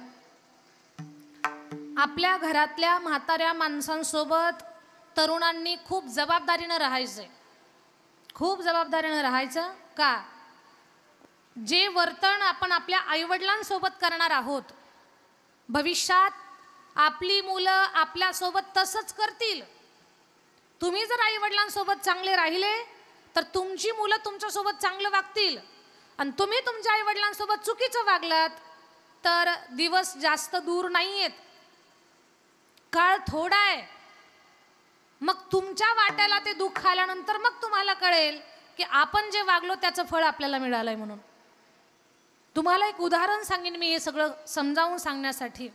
आपल्या घरातल्या म्हाताऱ्या माणसांसोबत तरुणांनी खूप जबाबदारीनं राहायचंय, खूप जबाबदारीनं राहायचं. का? जे वर्तन आपण आपल्या आईवडिलांसोबत करणार आहोत, भविष्यात आपली मुलं आपल्यासोबत तसंच करतील. तुम्ही जर आईवडिलांसोबत चांगले राहिले तर तुमची मुलं तुमच्यासोबत चांगलं वागतील, आणि तुम्ही तुमच्या आईवडिलांसोबत चुकीचं वागलात तर दिवस जास्त दूर नाही आहेत, काळ थोडा आहे. मग तुमच्या वाट्याला ते दुःख आल्यानंतर मग तुम्हाला कळेल की आपण जे वागलो त्याचं फळ आपल्याला मिळालंय म्हणून. तुम्हाला एक उदाहरण सांगेन मी हे सगळं समजावून सांगण्यासाठी.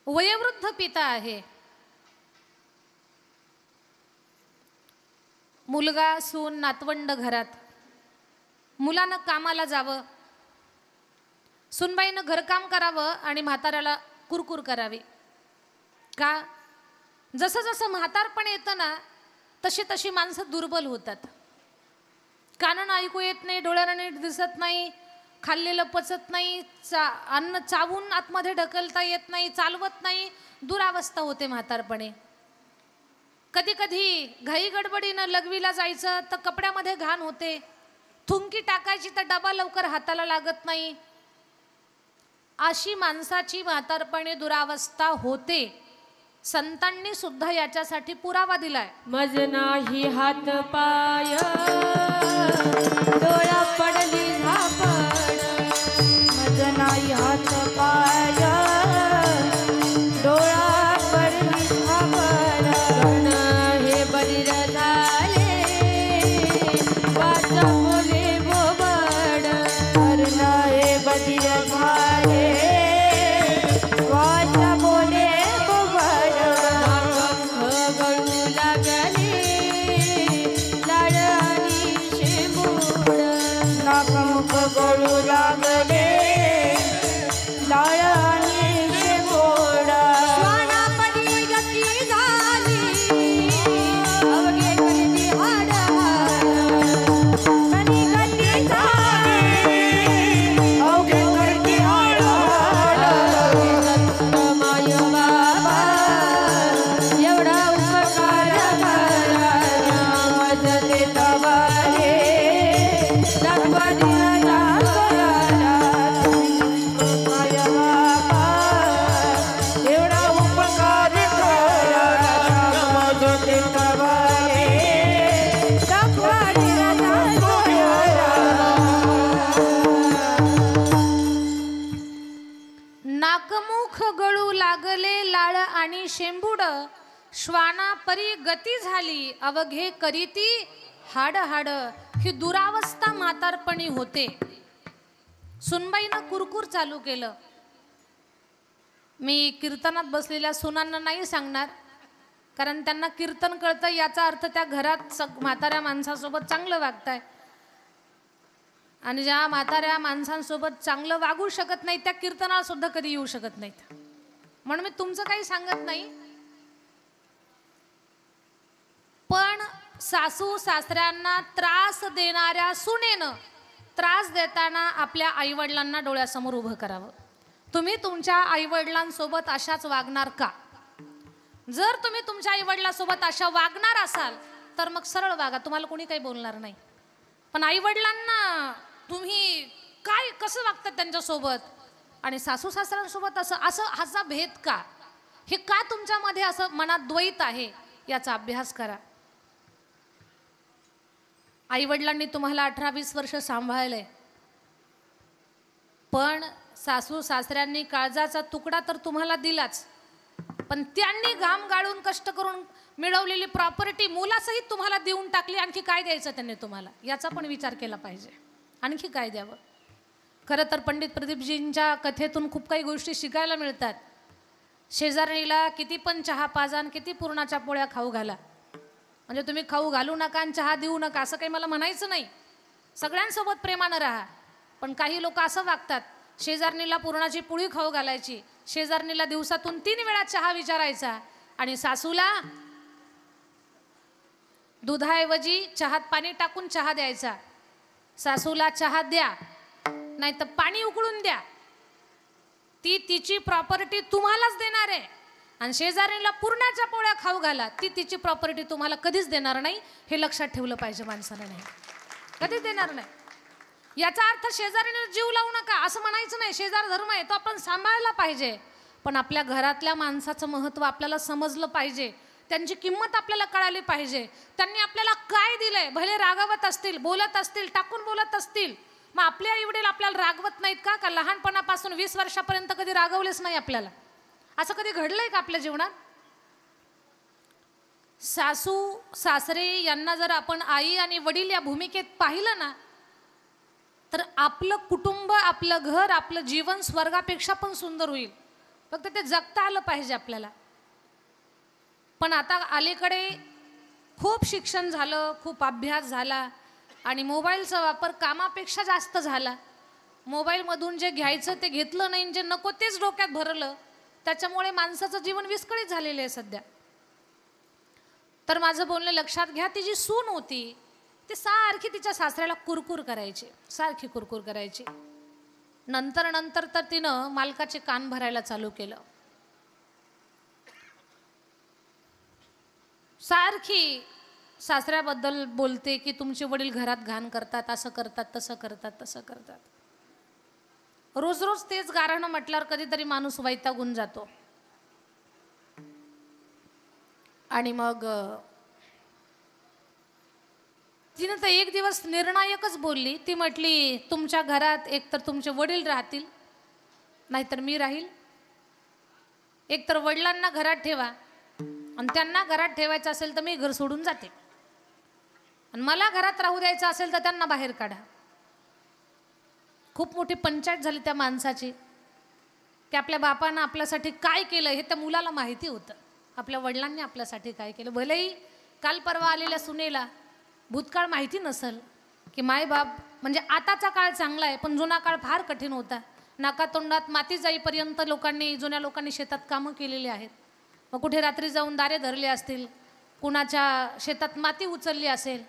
वयोवृद्ध पिता आहे, मुलगा, सून, नातवंड घरात. मुलानं कामाला जावं, सूनबाईनं घरकाम करावं आणि म्हाताऱ्याला कुरकुर करावी. का? जसं जसं म्हातारपण येतं ना तशी तशी माणसं दुर्बल होतात. कानानं ऐकू येत नाही, डोळ्यानं नीट दिसत नाही, खाल्लेलं पचत नाही, अन्न चावून आतमध्ये ढकलता येत नाही, चालवत नाही, दुरावस्था होते म्हातारपणे. कधी कधी घाई गडबडीनं लघवीला जायचं तर कपड्यामध्ये घाण होते, थुंकी टाकायची तर डबा लवकर हाताला लागत नाही. अशी माणसाची म्हातारपणे दुरावस्था होते. संतांनी सुद्धा याच्यासाठी पुरावा दिलाय. मज नाही हात पाय डोळा पडली झापड, मज नाही हात पाय डोळा पडली झापड. कर्ण हे बधीर झाले वाचा बोले बोबड, कर्ण हे बधीर झाले वाचा बोले बोबड. गळू लागले लाड आणि शेंबूड, नाकमुख गळू लागले लाड आणि शेंबूड. श्वानापदी गती झाली अवघे कधी हाड कधी गती झाली अवघे कधी हाड. माय बाबा एवढा उपकार करा मजले तवारे लखपतीचा सोयारा. माय बाबा एवढा उपकार करा मजले तवारे लखपतीचा सोयारा. नाकमुख गळू लागले लाळ आणि शेंबूड, श्वाना परी गती झाली अवघे करीती हाड हाड. ही दुरावस्था म्हातारपणी होते. सुनबाईनं कुरकुर चालू केलं. मी कीर्तनात बसलेल्या सुनांना नाही सांगणार, कारण त्यांना कीर्तन कळतं याचा अर्थ त्या घरात म्हाताऱ्या माणसासोबत चांगलं वागताय. आणि ज्या म्हाताऱ्या माणसांसोबत चांगलं वागू शकत नाही त्या कीर्तनाला सुद्धा कधी येऊ शकत नाहीत. म्हणून मी तुमचं काही सांगत नाही. पण सासू सासऱ्यांना त्रास देणाऱ्या सुनेनं त्रास देताना आपल्या आईवडिलांना डोळ्यासमोर उभं करावं. तुम्ही तुमच्या आईवडिलांसोबत अशाच वागणार का? जर तुम्ही तुमच्या आईवडिलांसोबत अशा वागणार असाल तर मग सरळ वागा, तुम्हाला कोणी काही बोलणार नाही. पण आईवडिलांना तुम्ही काय कसं वागतात त्यांच्यासोबत, आणि सासू सासऱ्यांसोबत असं असं असा भेद का? हे का तुमच्यामध्ये असं मनात द्वैत आहे? याचा अभ्यास करा. आईवडिलांनी तुम्हाला 18-20 वर्ष सांभाळलंय, पण सासू सासऱ्यांनी काळजाचा तुकडा तर तुम्हाला दिलाच, पण त्यांनी घाम गाळून कष्ट करून मिळवलेली प्रॉपर्टी मुलासहित तुम्हाला देऊन टाकली. आणखी काय द्यायचं त्यांनी तुम्हाला, याचा पण विचार केला पाहिजे. आणखी काय द्यावं? खरं तर पंडित प्रदीपजींच्या कथेतून खूप काही गोष्टी शिकायला मिळतात. शेजारणीला किती पण चहा पाजा आणि किती पुरणाच्या पोळ्या खाऊ घाला, म्हणजे तुम्ही खाऊ घालू नका आणि चहा देऊ नका असं काही मला म्हणायचं नाही. सगळ्यांसोबत प्रेमानं राहा. पण काही लोक असं वागतात, शेजारणीला पुरणाची पोळी खाऊ घालायची, शेजारणीला दिवसातून 3 वेळा चहा विचारायचा, आणि सासूला दुधाऐवजी चहात पाणी टाकून चहा द्यायचा. सासूला चहा द्या नाही तर पाणी उकळून द्या, ती तिची प्रॉपर्टी तुम्हालाच देणार आहे. आणि शेजारीला पुरणाच्या पोळ्या खाऊ घाला, ती तिची प्रॉपर्टी तुम्हाला कधीच देणार नाही. हे लक्षात ठेवलं पाहिजे माणसाने. नाही, कधीच देणार नाही. याचा अर्थ शेजारीने जीव लावू नका असं म्हणायचं नाही. शेजार धर्म आहे तो आपण सांभाळला पाहिजे, पण आपल्या घरातल्या माणसाचं महत्त्व आपल्याला समजलं पाहिजे, त्यांची किंमत आपल्याला कळाली पाहिजे. त्यांनी आपल्याला काय दिलंय, भले रागावत असतील, बोलत असतील, टाकून बोलत असतील, मग आपले आईवडील आपल्याला रागवत नाहीत का? का लहानपणापासून 20 वर्षापर्यंत कधी रागवलेच नाही आपल्याला? असं कधी घडलंय का आपल्या जीवनात? सासू सासरे यांना जर आपण आई आणि वडील या भूमिकेत पाहिलं ना, तर आपलं कुटुंब, आपलं घर, आपलं जीवन स्वर्गापेक्षा पण सुंदर होईल. फक्त ते जगता आलं पाहिजे आपल्याला. पण आता अलीकडे खूप शिक्षण झालं, खूप अभ्यास झाला आणि मोबाईलचा वापर कामापेक्षा जास्त झाला. मोबाईलमधून जे घ्यायचं ते घेतलं नाही, जे नको तेच डोक्यात भरलं. त्याच्यामुळे माणसाचं जीवन विस्कळीत झालेलं आहे सध्या. तर माझं बोलणं लक्षात घ्या. ती जी सून होती ती सारखी तिच्या सासऱ्याला कुरकुर करायची, सारखी कुरकुर करायची. नंतर तर तिनं मालकाचे कान भरायला चालू केलं. सारखी सासऱ्याबद्दल बोलते की तुमचे वडील घरात घाण करतात, असं करतात, तसं करतात, तसं करतात. रोज रोज तेच गाणं म्हटल्यावर कधीतरी माणूस वैतागून जातो. आणि मग तिनं तर एक दिवस निर्णायकच बोलली. ती म्हटली तुमच्या घरात एकतर तुमचे वडील राहतील, नाहीतर मी राहील. एकतर वडिलांना घरात ठेवा आणि त्यांना घरात ठेवायचं असेल तर मी घर सोडून जाते, आणि मला घरात राहू द्यायचं असेल तर त्यांना बाहेर काढा. खूप मोठी पंचायत झाली त्या माणसाची की आपल्या बापानं आपल्यासाठी काय केलं हे त्या मुलाला माहिती होतं. आपल्या वडिलांनी आपल्यासाठी काय केलं. भलेही काल परवा आलेल्या सुनेला भूतकाळ माहिती नसेल की मायबाप म्हणजे आताचा काळ चांगला आहे, पण जुना काळ फार कठीण होता. नाकातोंडात माती जाईपर्यंत जुन्या लोकांनी शेतात कामं केलेली आहेत. मग कुठे रात्री जाऊन दारे धरले असतील, कुणाच्या शेतात माती उचलली असेल,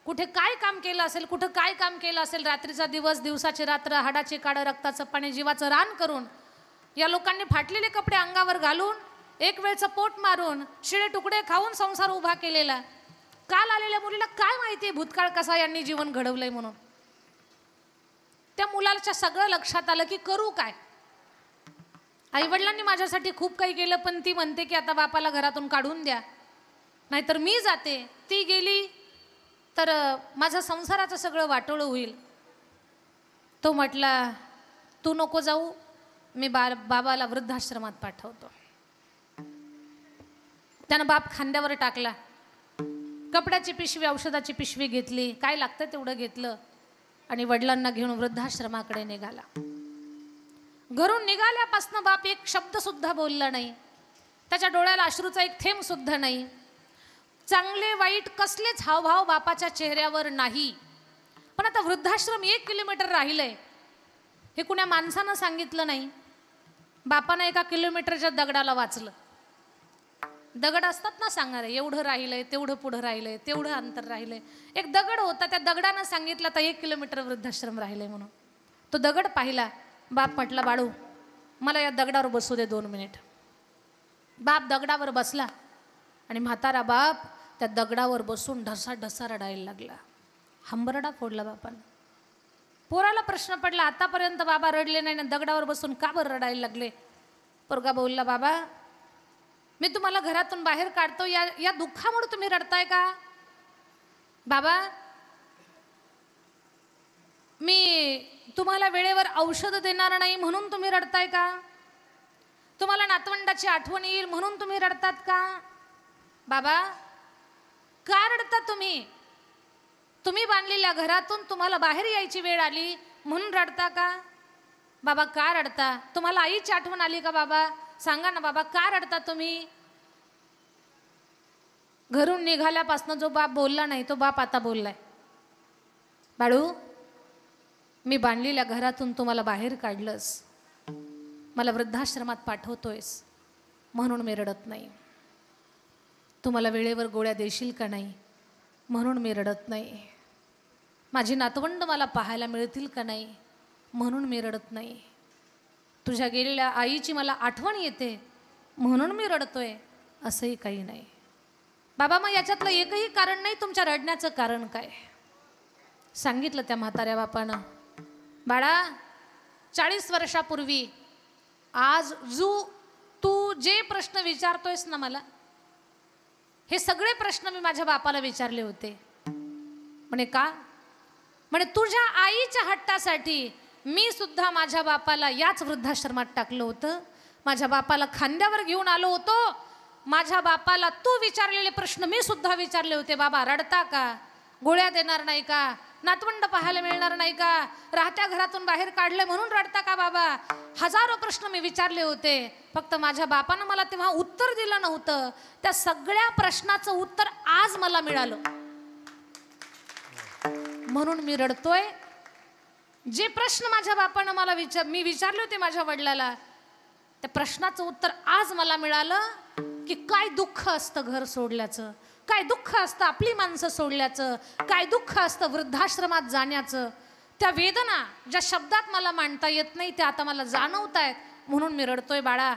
कुठे काय काम केलं असेल, कुठं काय काम केलं असेल. रात्रीचा दिवस, दिवसाची रात्र, हाडाचे काळं, रक्ताचं पाणी, जीवाचं रान करून या लोकांनी फाटलेले कपडे अंगावर घालून, एक वेळचं पोट मारून, शिळे तुकडे खाऊन संसार उभा केलेला. काल आलेल्या मुलीला काय माहिती आहे भूतकाळ कसा यांनी जीवन घडवलंय म्हणून. त्या मुलाच्या सगळं लक्षात आलं की करू काय. आईवडिलांनी माझ्यासाठी खूप काही केलं, पण ती म्हणते की आता बापाला घरातून काढून द्या, नाहीतर मी जाते. ती गेली तर माझ्या संसाराचं सगळं वाटोळं होईल. तो म्हटला तू नको जाऊ, मी बाबाला वृद्धाश्रमात पाठवतो. त्यानं बाप खांद्यावर टाकला, कपड्याची पिशवी, औषधाची पिशवी घेतली, काय लागतं तेवढं घेतलं आणि वडिलांना घेऊन वृद्धाश्रमाकडे निघाला. घरून निघाल्यापासून बाप एक शब्द सुद्धा बोलला नाही. त्याच्या डोळ्याला अश्रूचा एक थेंब सुद्धा नाही. चांगले वाईट कसलेच हावभाव बापाच्या चेहऱ्यावर नाही. पण आता वृद्धाश्रम 1 किलोमीटर राहिलंय हे कुण्या माणसानं सांगितलं नाही. बापानं 1 किलोमीटरच्या दगडाला वाचलं. दगड असतात ना सांगणारे, एवढं राहिलंय, तेवढं पुढं राहिलंय, तेवढं अंतर राहिलंय. एक दगड होता, त्या दगडानं सांगितलं तर 1 किलोमीटर वृद्धाश्रम राहिलंय म्हणून. तो दगड पाहिला. बाप म्हटला बाळू मला या दगडावर बसू दे 2 मिनिट. बाप दगडावर बसला आणि म्हातारा बाप त्या दगडावर बसून ढसा ढसा रडायला लागला. हंबरडा फोडला बापानं. पोराला प्रश्न पडला आतापर्यंत बाबा रडले नाही ना, दगडावर बसून का बरं रडायला लागले. पोरगा बोलला बाबा मी तुम्हाला घरातून बाहेर काढतो, या दुःखामुळे तुम्ही रडताय का. बाबा मी तुम्हाला वेळेवर औषध देणार नाही म्हणून तुम्ही रडताय का. तुम्हाला नातवंडाची आठवण येईल म्हणून तुम्ही रडतात का. बाबा का रडता तुम्ही. तुम्ही बांधलेल्या घरातून तुम्हाला बाहेर यायची वेळ आली म्हणून रडता का. बाबा का रडता. तुम्हाला आईची आठवण आली का बाबा. सांगा ना बाबा का रडता तुम्ही. घरून निघाल्यापासून जो बाप बोलला नाही तो बाप आता बोललाय. बाळू मी बांधलेल्या घरातून तुम्हाला बाहेर काढलंस, मला वृद्धाश्रमात पाठवतोयस म्हणून मी रडत नाही. तुम्हाला वेळेवर गोळ्या देशील का नाही म्हणून मी रडत नाही. माझी नातवंड मला पाहायला मिळतील का नाही म्हणून मी रडत नाही. तुझ्या गेलेल्या आईची मला आठवण येते म्हणून मी रडतोय, असंही काही नाही. बाबा मग याच्यातलं एकही कारण नाही, तुमच्या रडण्याचं कारण काय. सांगितलं त्या म्हाताऱ्या बापानं. बाळा 40 वर्षापूर्वी आज तू जे प्रश्न विचारतोयस ना मला, हे सगळे प्रश्न मी माझ्या बापाला विचारले होते. म्हणे का. म्हणे तुझ्या आईच्या हट्टासाठी मी सुद्धा माझ्या बापाला याच वृद्धाश्रमात टाकलं होतं. माझ्या बापाला खांद्यावर घेऊन आलो होतो. माझ्या बापाला तू विचारलेले प्रश्न मी सुद्धा विचारले होते. बाबा रडता का, गोळ्या देणार नाही का, नातवंड पाहायला मिळणार नाही का, राहत्या घरातून बाहेर काढले म्हणून रडता का. बाबा हजारो प्रश्न मी विचारले होते, फक्त माझ्या बापानं मला तेव्हा उत्तर दिलं नव्हतं. त्या सगळ्या प्रश्नाचं उत्तर आज मला मिळालं म्हणून मी रडतोय. जे प्रश्न माझ्या बापानं मला मी विचारले होते माझ्या वडिलाला, त्या प्रश्नाचं उत्तर आज मला मिळालं की काय दुःख असतं घर सोडल्याचं, काय दुःख असतं आपली माणसं सोडल्याचं, काय दुःख असतं वृद्धाश्रमात जाण्याचं. त्या वेदना ज्या शब्दात मला मांडता येत नाही त्या आता मला जाणवत आहेत, म्हणून मी रडतोय बाळा.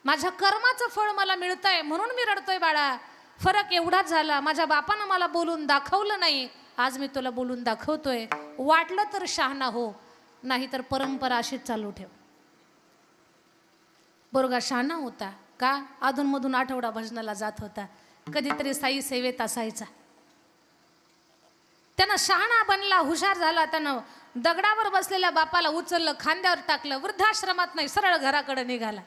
माझ्या कर्माचं फळ मला मिळतंय म्हणून मी रडतोय बाळा. फरक एवढाच झाला, माझ्या बापानं मला बोलून दाखवलं नाही, आज मी तुला बोलून दाखवतोय. वाटलं तर शहाणा हो, नाही तर परंपरा अशीच चालू ठेव. बोरगा शहाणा होता का? अधूनमधून आठवडा भजनाला जात होता, कधीतरी साई सेवेत असायचा. त्यानं शहाणा बनला, हुशार झाला. त्यानं दगडावर बसलेल्या बापाला उचललं, खांद्यावर टाकलं, वृद्धाश्रमात नाही सरळ घराकडे निघाला.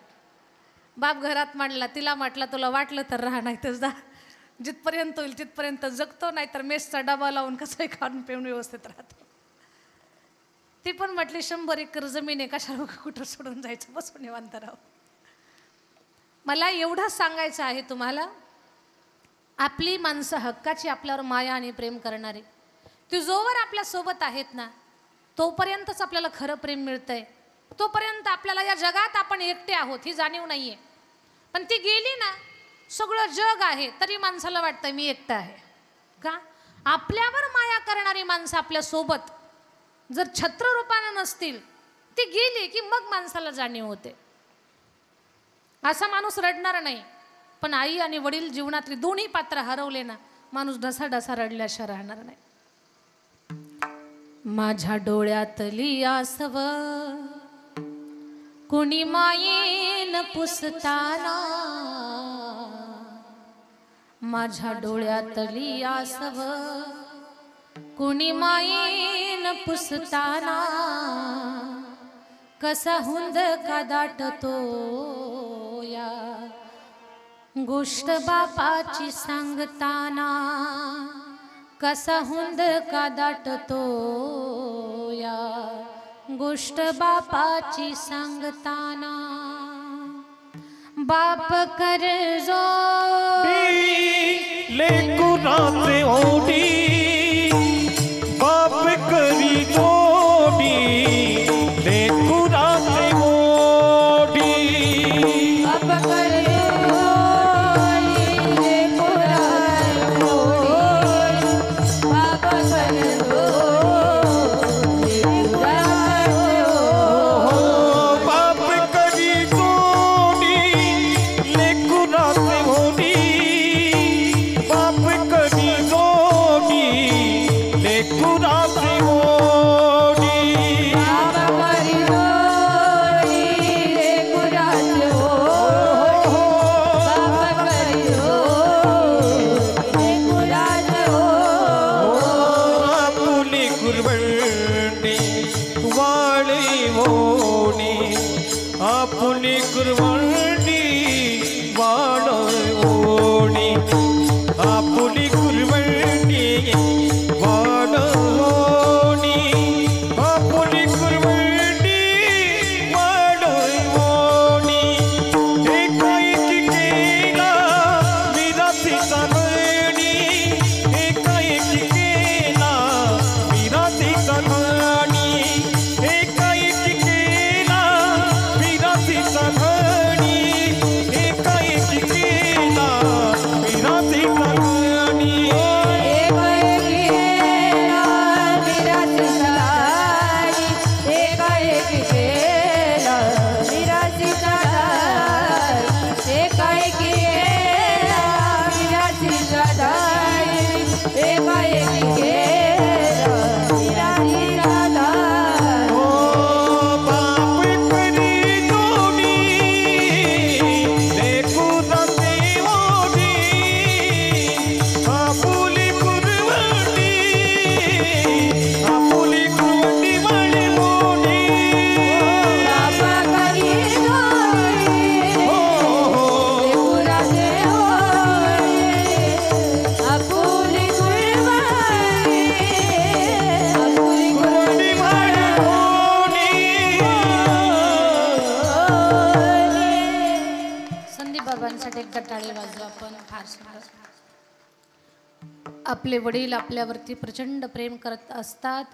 बाप घरात मांडला, तिला म्हटला तुला वाटलं तर राहा, नाही तर जा, जिथपर्यंत होईल तिथपर्यंत जगतो, नाही तर मेसचा डबा लावून कसंही खाऊन पिऊन व्यवस्थित राहतो. ती पण म्हटली 100 एकर जमीन आहे, कशाला कुठं सोडून जायचं, बसून निवांत राहू. मला एवढं सांगायचं आहे तुम्हाला, आपली माणसं हक्काची, आपल्यावर माया आणि प्रेम करणारी, ती जोवर आपल्या सोबत आहेत ना तोपर्यंतच आपल्याला खरं प्रेम मिळतंय. तोपर्यंत आपल्याला या जगात आपण एकटे आहोत ही जाणीव नाहीये. पण ती गेली ना, सगळं जग आहे तरी माणसाला वाटतं मी एकटा आहे. का? आपल्यावर माया करणारी माणसं आपल्या सोबत जर छत्ररूपानं नसतील, ती गेली की मग माणसाला जाणीव होते. असा माणूस रडणार नाही, पण आई आणि वडील जीवनातली दोन्ही पात्र हरवले ना, माणूस ढसाढसा रडल्याशिवाय राहणार नाही. माझ्या डोळ्यातली आसव कुणी मायेन पुसताना, माझ्या डोळ्यातली आसव कुणी मायेन पुसताना, कसा हुंद का दाटतो या गोष्ट बापाची सांगताना, कसा हुंद का दाटतो या गोष्ट बापाची सांगताना. बाप कर लेकुराचे ओढी, बाप करी जोडी, लेकुराचे ओढी. बाप करे ओढी, लेकुराचे ओढी, बाप करे ओढी, लेकुराचे ओढी. बाप करी जोडी, लेकुराचे ओढी, बाप करी जोडी, लेकुराचे ओढी. बाप करी ओढी, लेकुराचे ओढी, बाप करी ओढी, लेकुराचे ओढी. आपुली कुरवंडी वाळी ओणी, आपुली कुरवंडी वाळ ओणी, आपुली कुरवंडी वाळ ओणी, आपुली कुरवंडी वाळ ओणी. एकाएकी केला विरातीचा मणी, एकाएकी केला विरातीचा मणी, एकाएकी केला विरातीचा मणी, एकाएकी केला विरातीचा मणी. एकाएकी केला विराजीचा दारी, एकाएकी केला विराजीचा दारी, एकाएकी केला विराजीचा दारी, एकाएकी केला विराजीचा दारी. ओ बाप करी जोडी, लेकुराचे ओढी, आपुली कुरवंडी, आपुली कुरवंडी वाळी ओढी. बापा करी जोडी, लेकुराचे ओढी, आपुली कुरवंडी, आपुली कुरवंडी वाळी ओढी. संदीप बाबांसाठी एकदा टाळी वाजवा आपण. फार सुंदर. आपले वडील आपल्यावरती प्रचंड प्रेम करत असतात.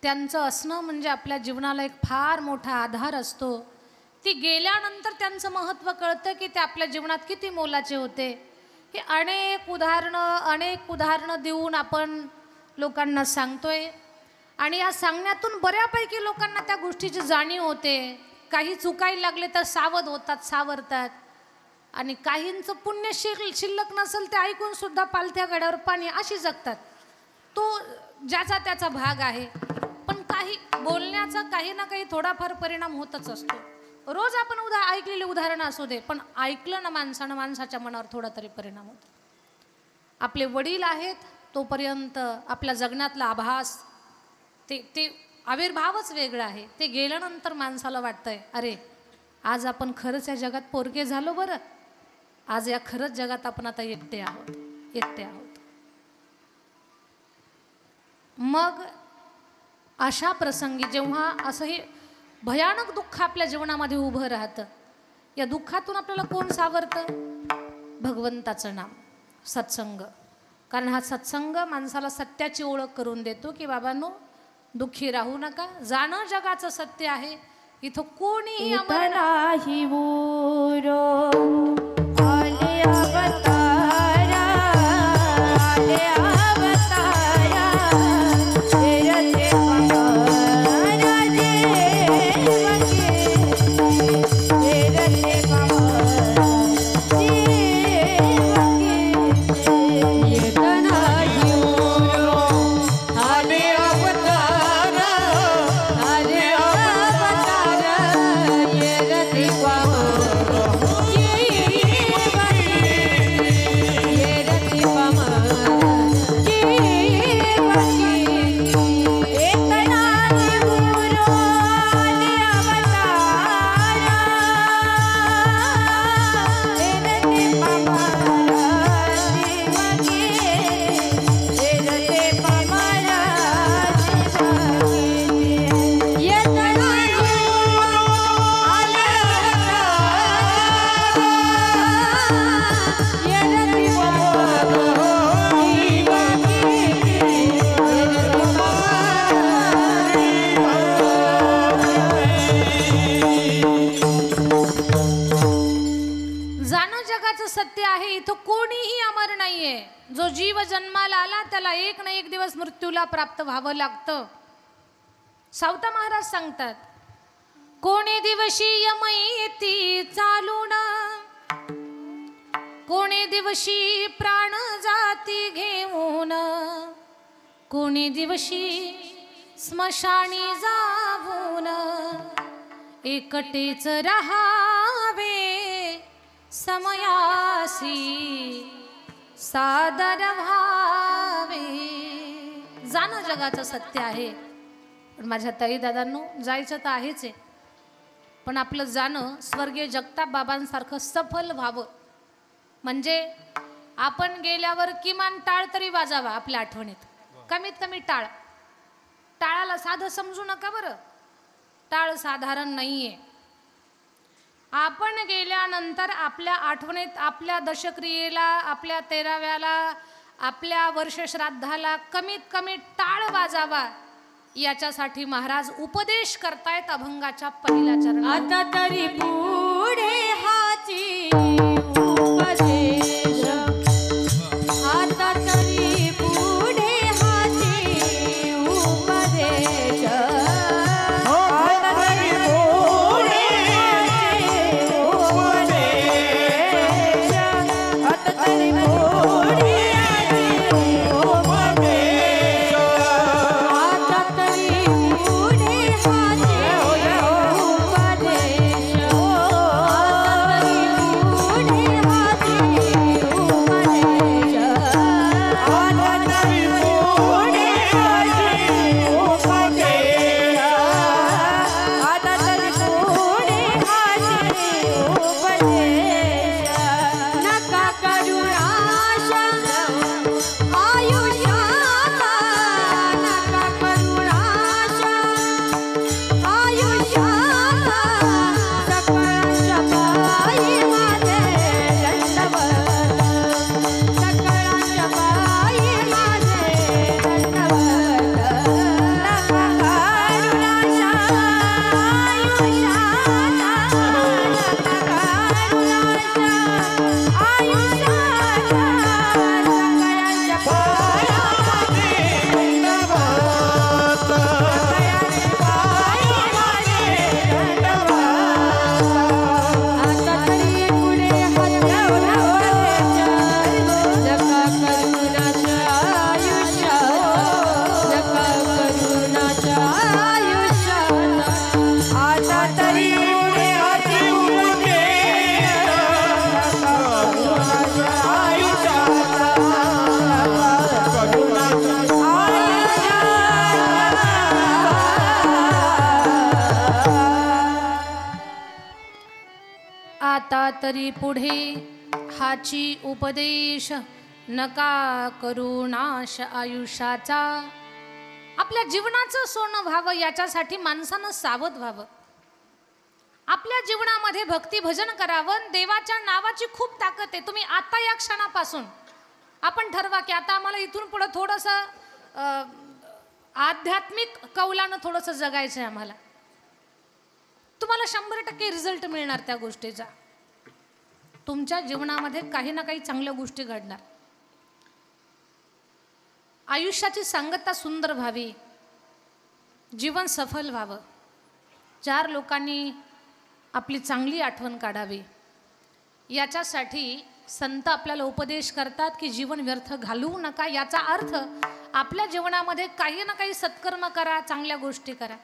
त्यांचं असणं म्हणजे आपल्या जीवनाला एक फार मोठा आधार असतो. ती गेल्यानंतर त्यांचं महत्त्व कळतं की ते आपल्या जीवनात किती मोलाचे होते. हे अनेक उदाहरणं देऊन आपण लोकांना सांगतोय आणि या सांगण्यातून बऱ्यापैकी लोकांना त्या गोष्टीची जाणीव होते. काही चुकायला लागले तर सावध होतात, सावरतात आणि काहींचं पुण्य शिल्लक नसेल ते ऐकून सुद्धा पालथ्या गड्यावर पाणी अशी जगतात. तो ज्याचा त्याचा भाग आहे. पण काही बोलण्याचा काही ना काही थोडाफार परिणाम होतच असतो. रोज आपण ऐकलेली उदाहरणं असू दे, पण ऐकलं ना माणसानं, माणसाच्या मनावर थोडा तरी परिणाम होतो. आपले वडील आहेत तोपर्यंत आपल्या जगण्यातला आभास ते आविर्भावच वेगळा आहे. ते गेल्यानंतर माणसाला वाटतंय अरे आज आपण खरंच या जगात पोरके झालो बरं. आज या खरंच जगात आपण आता एकटे आहोत. मग अशा प्रसंगी जेव्हा असं हे भयानक दुःख आपल्या जीवनामध्ये उभं राहतं, या दुःखातून आपल्याला कोण सावरतं? भगवंताचं नाम, सत्संग. कारण हा सत्संग माणसाला सत्याची ओळख करून देतो की बाबांनो दुःखी राहू नका. जाणं जगाचं सत्य आहे. इथं कोणीही अमर नाही ऊरो आले अवतारा, आले अवतारा, तेरते पवारा देवके, तेरते पवारा देवके. येत नाही ऊरो आले अवतारा, आले अवतारा, येरते पवारा येरते पवारा सत्य आहे. इथं कोणीही अमर नाहीये. जो जीव जन्माला आला त्याला एक ना एक दिवस मृत्यूला प्राप्त व्हावं लागतं. सावता महाराज सांगतात कोणी दिवशी यम येती चालून, कोणी दिवशी प्राण जाती घेऊन, कोणी दिवशी स्मशानी जाऊन, एकटेच रहावे समयासी सादर व्हावे. जाणं जगाचं सत्य आहे. पण माझ्या ताई दादांनो जायचं तर आहेच आहे, पण आपलं जाणं स्वर्गीय जगताप बाबांसारखं सफल व्हावं म्हणजे आपण गेल्यावर किमान टाळ तरी वाजावा आपल्या आठवणीत. कमीत कमी टाळ. टाळाला साधं समजू नका बरं. टाळ साधारण नाहीये. आपण गेल्यानंतर आपल्या आठवणीत, आपल्या दशक्रियेला, आपल्या 13व्याला, आपल्या वर्षश्राद्धाला कमीत कमी टाळ वाजावा याच्यासाठी महाराज उपदेश करतायत अभंगाच्या पहिल्या चरणात. आता तरी पुढे हाची उपदेश, आता तरी पुढे हाची उपदेश, आता तरी पुढे हाची उपदेश, आता तरी पुढे हाची उपदेश, आता तरी पुढे हाची उपदेश, आता तरी पुढे हाची उपदेश, आता तरी पुढे हाची उपदेश, आता तरी पुढे हाची उपदेश, नका करू नाश आयुष्याचा. आपल्या जीवनाचं सोनं व्हावं याच्यासाठी माणसानं सावध व्हावं. आपल्या जीवनामध्ये भक्ती भजन करावं. देवाच्या नावाची खूप ताकद आहे. तुम्ही आता या क्षणापासून आपण ठरवा की आता आम्हाला इथून पुढं थोडंसं आध्यात्मिक कौलानं थोडंसं जगायचं आहे आम्हाला. तुम्हाला 100% रिझल्ट मिळणार त्या गोष्टीचा. तुमच्या जीवनामध्ये काही ना काही चांगल्या गोष्टी घडणार. आयुष्याची सांगता सुंदर व्हावी, जीवन सफल व्हावं, 4 लोकांनी आपली चांगली आठवण काढावी, याच्यासाठी संत आपल्याला उपदेश करतात की जीवन व्यर्थ घालवू नका. याचा अर्थ आपल्या जीवनामध्ये काही ना काही सत्कर्म करा, चांगल्या गोष्टी करा.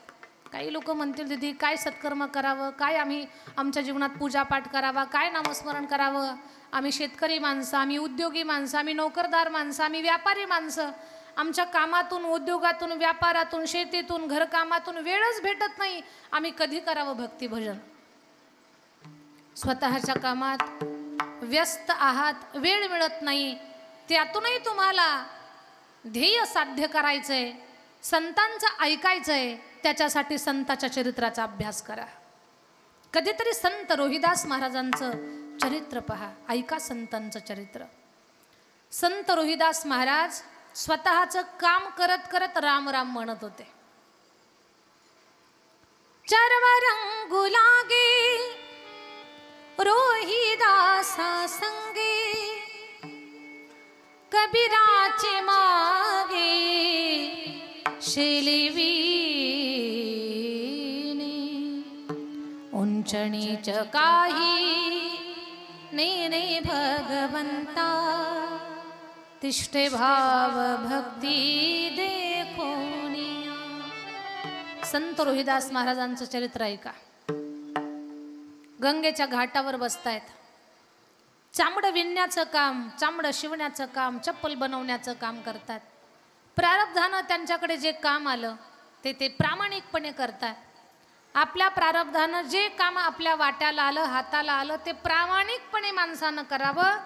काही लोक म्हणतील दीदी काय सत्कर्म करावं, काय आम्ही आमच्या जीवनात पूजापाठ करावा, काय नामस्मरण करावं. आम्ही शेतकरी माणसं, आम्ही उद्योगी माणसं, आम्ही नोकरदार माणसं, आम्ही व्यापारी माणसं. आमच्या कामातून, उद्योगातून, व्यापारातून, शेतीतून, घरकामातून वेळच भेटत नाही. आम्ही कधी करावं भक्ती भजन? स्वतःच्या कामात व्यस्त आहात, वेळ मिळत नाही. त्यातूनही तुम्हाला ध्येय साध्य करायचंय, संतांचं ऐकायचंय. त्याच्यासाठी संताच्या चरित्राचा अभ्यास करा. कधीतरी संत रोहिदास महाराजांचं चरित्र पहा, ऐका संतांचं चरित्र. संत रोहिदास महाराज स्वतःचं काम करत करत राम राम म्हणत होते. चर्व रंगू लागे रोहिदासा संगे, कबीराचे मागे शेलिवीने. उंच नीच काही नेने भगवंता, तिष्ठे भाव भक्ती देखोनिया. संत रोहिदास महाराजांचं चरित्र ऐका. गंगेच्या घाटावर बसतायत. चामडं विणण्याचं काम, चामडं शिवण्याचं काम, चप्पल बनवण्याचं काम करतात. प्रारब्धानं त्यांच्याकडे जे काम आलं ते प्रामाणिकपणे करतात. आपल्या प्रारब्धानं जे काम आपल्या वाट्याला आलं, हाताला आलं, ते प्रामाणिकपणे माणसानं करावं.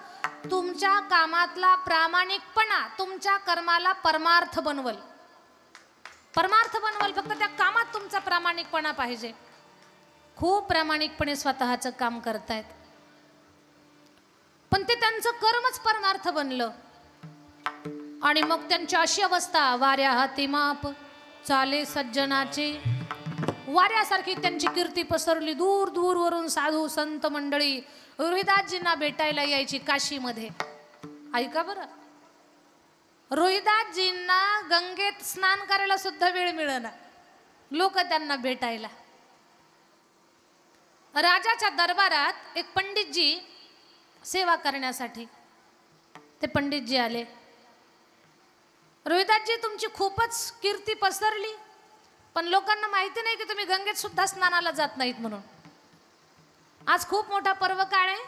तुमच्या कामातला प्रामाणिकपणा तुमच्या कर्माला परमार्थ बनवल. परमार्थ बनवल. फक्त त्या कामात तुमचा प्रामाणिकपणा पाहिजे. खूप प्रामाणिकपणे स्वतःचं काम करतायत, पण ते त्यांचं कर्मच परमार्थ बनलं. आणि मग त्यांची अशी अवस्था, वाऱ्या हाती माप चाले सज्जनाचे. वाऱ्यासारखी त्यांची कीर्ती पसरली. दूर दूरवरून साधू संत मंडळी रोहिदासजींना भेटायला यायची काशीमध्ये. ऐका बरं, रोहिदासजींना गंगेत स्नान करायला सुद्धा वेळ मिळेना, लोक त्यांना भेटायला. राजाच्या दरबारात एक पंडितजी सेवा करण्यासाठी, ते पंडितजी आले. रोहिदासजी तुमची खूपच कीर्ती पसरली, पण लोकांना माहिती नाही की तुम्ही गंगेत सुद्धा स्नानाला जात नाहीत म्हणून. आज खूप मोठा पर्व काळ आहे,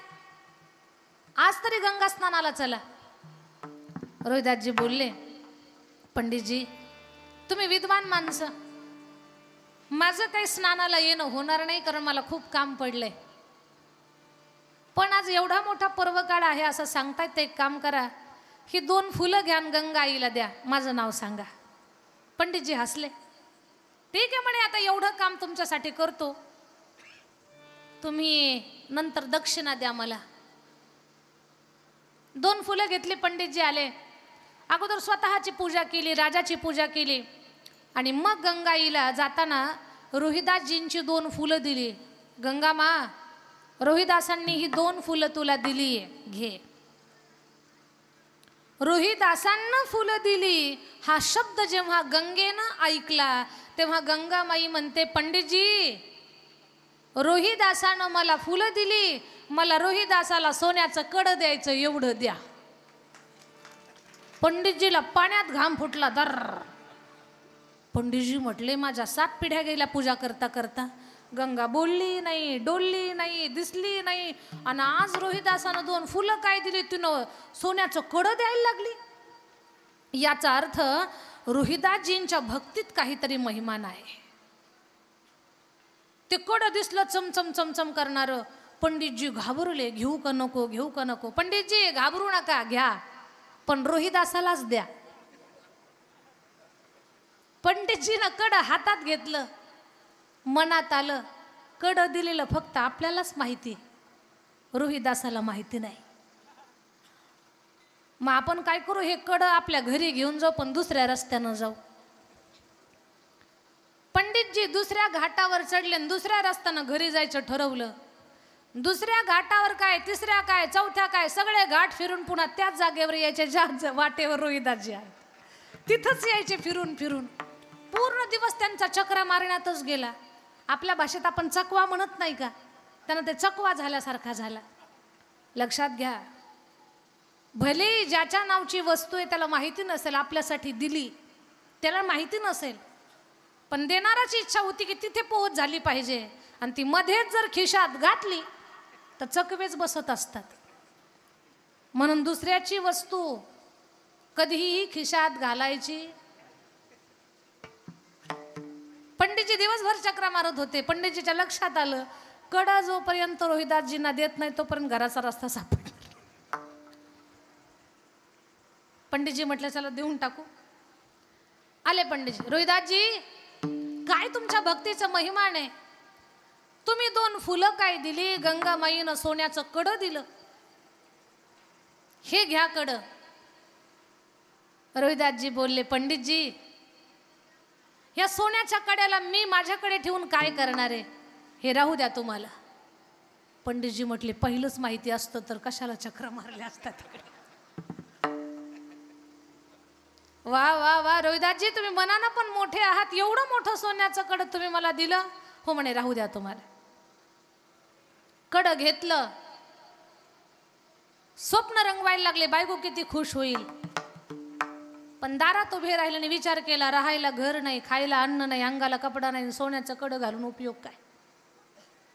आज तरी गंगा स्नानाला चला. रोहिदासजी बोलले, पंडितजी तुम्ही विद्वान माणसं, माझं काही स्नानाला येणं होणार नाही, कारण मला खूप काम पडलंय. पण आज एवढा मोठा पर्व काळ आहे असं सांगतायत, ते एक काम करा, ही 2 फुलं घ्या, गंगा आईला द्या, माझं नाव सांगा. पंडितजी हसले. ठीक आहे म्हणे, आता एवढं काम तुमच्यासाठी करतो, तुम्ही नंतर दक्षिणा द्या मला. 2 फुलं घेतली. पंडितजी आले. अगोदर स्वतःची पूजा केली, राजाची पूजा केली, आणि मग गंगाईला जाताना रोहिदासजींची 2 फुलं दिली. गंगा मा, रोहिदासांनी ही 2 फुलं तुला दिली, घे. रोहिदासांना फुलं दिली हा शब्द जेव्हा गंगेनं ऐकला, तेव्हा गंगामाई म्हणते, पंडितजी रोहिदासानं मला फुलं दिली, मला रोहिदासाला सोन्याचं कड द्यायचं, एवढं द्या. पंडितजीला पाण्यात घाम फुटला. दर. पंडितजी म्हटले, माझ्या 7 पिढ्या गेल्या पूजा करता करता, गंगा बोलली नाही, डोलली नाही, दिसली नाही, आणि आज रोहिदासानं 2 फुलं काय दिली, तिनं सोन्याचं कड द्यायला लागली. याचा अर्थ रोहिदासजींच्या भक्तीत काहीतरी महिमा आहे. ते कड दिसलं चमचम चमचम करणारं, पंडितजी घाबरले, घेऊ का नको, घेऊ का नको. पंडितजी घाबरू नका, घ्या, पण रोहिदासालाच द्या. पंडितजीनं कड हातात घेतलं, मनात आलं कड दिलेलं फक्त आपल्यालाच माहिती, रोहिदासाला माहिती नाही. मग आपण काय करू, हे कड आपल्या घरी घेऊन जाऊ, पण दुसऱ्या रस्त्यानं जाऊ. पंडितजी दुसऱ्या घाटावर चढले आणि दुसऱ्या रस्त्यानं घरी जायचं ठरवलं. दुसऱ्या घाटावर काय, तिसऱ्या काय, चौथ्या काय, सगळे घाट फिरून पुन्हा त्याच जागेवर यायचे ज्या वाटेवर रोहिदासजी आहेत, तिथंच यायचे फिरून फिरून. पूर्ण दिवस त्यांचा चक्रा मारण्यातच गेला. आपल्या भाषेत आपण चकवा म्हणत नाही का, त्यांना ते चकवा झाल्यासारखा झाला. लक्षात घ्या, भले ज्याच्या नावची वस्तू आहे त्याला माहिती नसेल आपल्यासाठी दिली, त्याला माहिती नसेल, पण देणाराची इच्छा होती की तिथे पोहोच झाली पाहिजे, आणि ती मध्येच जर खिशात घातली तर चकवेच बसत असतात. म्हणून दुसऱ्याची वस्तू कधीही खिशात घालायची. पंडितजी दिवसभर चक्रा मारत होते. पंडितजीच्या लक्षात आलं कडा जोपर्यंत रोहिदासजींना देत नाही तोपर्यंत घराचा रस्ता सापडला. पंडितजी म्हटलं चला देऊन टाकू. आले पंडितजी, रोहिदासजी काय तुमच्या भक्तीचं महिमान आहे, तुम्ही 2 फुलं काय दिली, गंगामाईनं सोन्याचं कड दिलं, हे घ्या कड. रोहिदासजी बोलले, पंडितजी या सोन्याच्या कड्याला मी माझ्याकडे ठेवून काय करणार आहे, हे राहू द्या तुम्हाला. पंडितजी म्हटले, पहिलंच माहिती असतं तर कशाला चक्र मारले असतात तिकडे. वा वा वा, रोहिदासजी तुम्ही मनानं पण मोठे आहात, एवढं मोठं सोन्याचं कड तुम्ही मला दिलं. हो म्हणे, राहू द्या तुम्हाला. कड घेतलं, स्वप्न रंगवायला लागले, बायको किती खुश होईल. पण दारात उभे राहिले आणि विचार केला, राहायला घर नाही, खायला अन्न नाही, अंगाला कपडा नाही, सोन्याचं कड घालून उपयोग काय.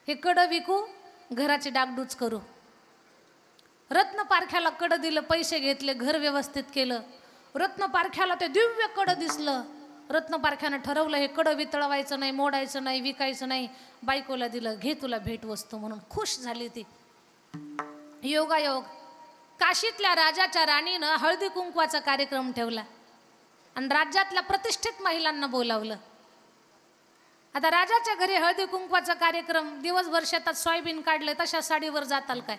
हे कड विकू, घराची डागडूच करू. रत्न पारख्याला कड दिलं, पैसे घेतले, घर व्यवस्थित केलं. रत्न पारख्याला ते दिव्य कड दिसलं. रत्न पारख्यानं ठरवलं हे कड वितळवायचं नाही, मोडायचं नाही, विकायचं नाही. बायकोला दिलं, घे तुला भेटवस्तू म्हणून. खुश झाली ती. योगायोग, काशीतल्या राजाच्या राणीनं हळदी कुंकवाचा कार्यक्रम ठेवला आणि राज्यातल्या प्रतिष्ठित महिलांना बोलावलं. आता राजाच्या घरी हळदी कुंकवाचा कार्यक्रम, दिवसभर शेतात सोयाबीन काढले, तशा साडीवर जाताल काय?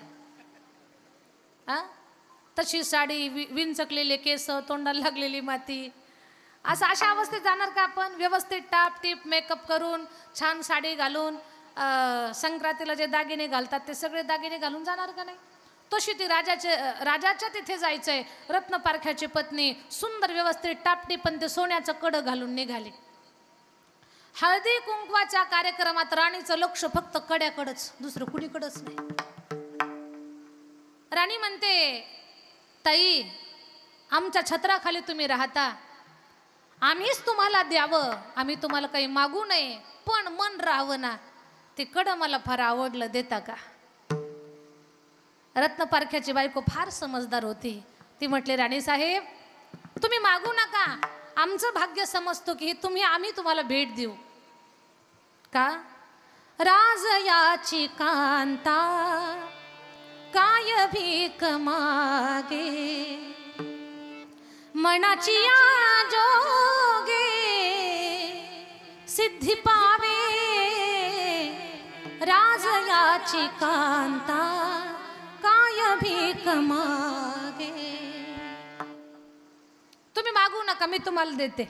तशी साडी, विंचकलेले केस, तोंडाला लागलेली माती, अशा अवस्थेत जाणार का आपण? व्यवस्थित टाप टीप मेकअप करून, छान साडी घालून, संक्रांतीला जे दागिने घालतात ते सगळे दागिने घालून जाणार का नाही? तशी ती राजाच्या तिथे जायचंय. रत्नपारख्याची पत्नी सुंदर व्यवस्थित टापटी पण ते सोन्याचं कड घालून निघाली. हळदी कुंकवाच्या कार्यक्रमात राणीचं लक्ष फक्त कड्याकडच, दुसरं कुणीकडच नाही. राणी म्हणते, ताई आमच्या छत्राखाली तुम्ही राहता, आम्हीच तुम्हाला द्यावं, आम्ही तुम्हाला काही मागू नये, पण मन राहावं ना, ते कड मला फार आवडलं, देता का? रत्नपारख्याची बायको फार समजदार होती. ती म्हटली, राणी साहेब तुम्ही मागू नका, आमचं भाग्य समजतो की आम्ही तुम्हाला भेट देऊ. का? राज याची कांता काय भीक मागे, मनाची जोगे सिद्धी पावे, राज याची कांता काय भीक मागे. तुम्ही मागू नका, मी तुम्हाला देते.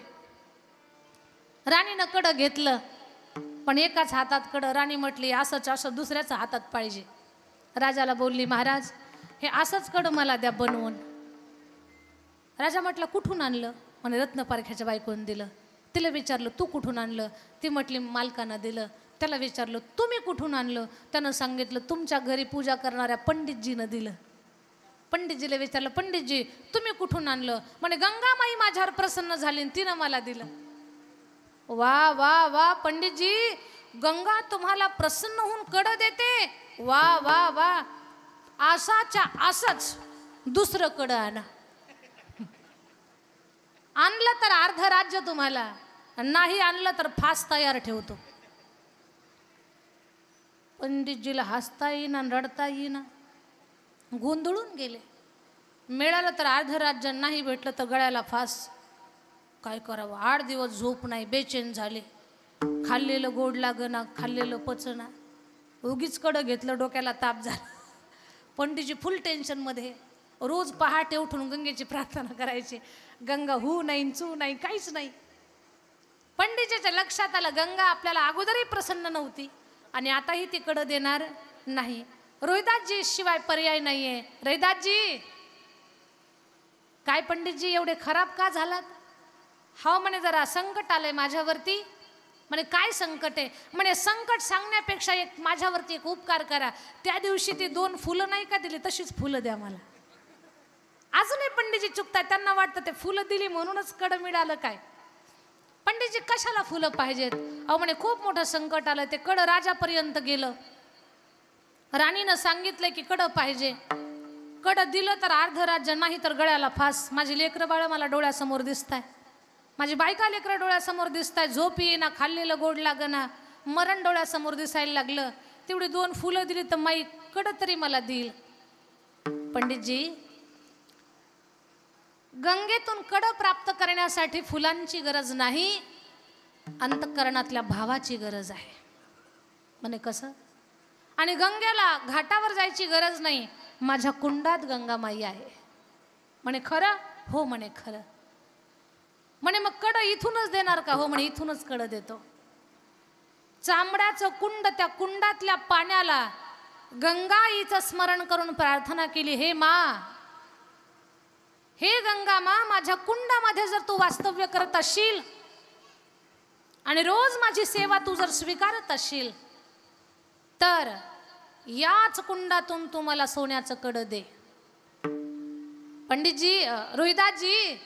राणीनं कड घेतलं, पण एकाच हातात कड. राणी म्हटली, असंच असं दुसऱ्याच हातात पाहिजे. राजाला बोलली, महाराज हे असंच कड मला द्या बनवून. राजा म्हटलं, कुठून आणलं? म्हणे रत्नपारख्याच्या बायकोनं दिलं. तिला विचारलं, तू कुठून आणलं? ती म्हटली, मालकानं दिलं. त्याला विचारलं, तुम्ही कुठून आणलं? त्यानं सांगितलं, तुमच्या घरी पूजा करणाऱ्या पंडितजीनं दिलं. पंडितजीला विचारलं, पंडितजी तुम्ही कुठून आणलं? म्हणे गंगामाई माझ्यावर प्रसन्न झाली, तिनं मला दिलं. वा वा वा, पंडितजी गंगा तुम्हाला प्रसन्न होऊन कड देते, वा वा वा, आसाच्या असच दुसरं कड आणा. आणलं तर अर्ध राज्य तुम्हाला, नाही आणलं तर फास तयार ठेवतो. पंडितजीला हसता येईना रडता येईना, गोंधळून गेले. मिळालं तर अर्ध राज्य, नाही भेटलं तर गळ्याला फास. काय करावं, 8 दिवस झोप नाही, बेचैन झाले. खाल्लेलं गोड लागना, खाल्लेलं पचना. उगीच कडं घेतलं, डोक्याला ताप झाला. पंडितजी फुल टेन्शनमध्ये. रोज पहाटे उठून गंगेची प्रार्थना करायची. गंगा हू नाही, चू नाही, काहीच नाही. पंडितजीच्या लक्षात आलं गंगा आपल्याला अगोदरही प्रसन्न नव्हती आणि आताही ती कडं देणार नाही. रोहिदासजी शिवाय पर्याय नाहीये. रोहिदासजी, काय पंडितजी एवढे खराब का झालात? हा म्हणे जरा संकट आलंय माझ्यावरती. म्हणे काय संकट आहे? म्हणे संकट सांगण्यापेक्षा एक माझ्यावरती एक उपकार करा. त्या दिवशी ती 2 फुलं नाही का दिली, तशीच फुलं द्या मला. अजूनही पंडितजी चुकतात. त्यांना वाटतं ते फुलं दिली म्हणूनच कडं मिळालं काय. पंडितजी कशाला फुलं पाहिजेत? अहो म्हणे खूप मोठं संकट आलं, ते कडं राजापर्यंत गेलं. राणीनं सांगितलंय की कडं पाहिजे. कडं दिलं तर अर्ध राज्य, नाही तर गळ्याला फास. माझी लेकरं बाळ मला डोळ्यासमोर दिसताय, माझी बायका लेकरं डोळ्यासमोर दिसताय. झोप येईना, खाल्लेलं गोड लागना, मरण डोळ्यासमोर दिसायला लागलं. तेवढी 2 फुलं दिली तर माई कडं तरी मला देईल. पंडितजी, गंगेतून कडं प्राप्त करण्यासाठी फुलांची गरज नाही, अंतःकरणातल्या भावाची गरज आहे. म्हणे कसं? आणि गंगेला घाटावर जायची गरज नाही, माझ्या कुंडात गंगामाई आहे. म्हणे खरं? हो म्हणे खरं. म्हणे मग कडं इथूनच देणार का? हो म्हणे इथूनच कडं देतो. चांबड्याचं कुंड, त्या कुंडातल्या पाण्याला गंगा हिचं स्मरण करून प्रार्थना केली. हे मा, हे गंगा मा, माझ्या कुंडामध्ये जर तू वास्तव्य करत असशील आणि रोज माझी सेवा तू जर स्वीकारत असशील तर याच कुंडातून तू मला सोन्याचं कडं दे. पंडितजी, रोहिदासजी,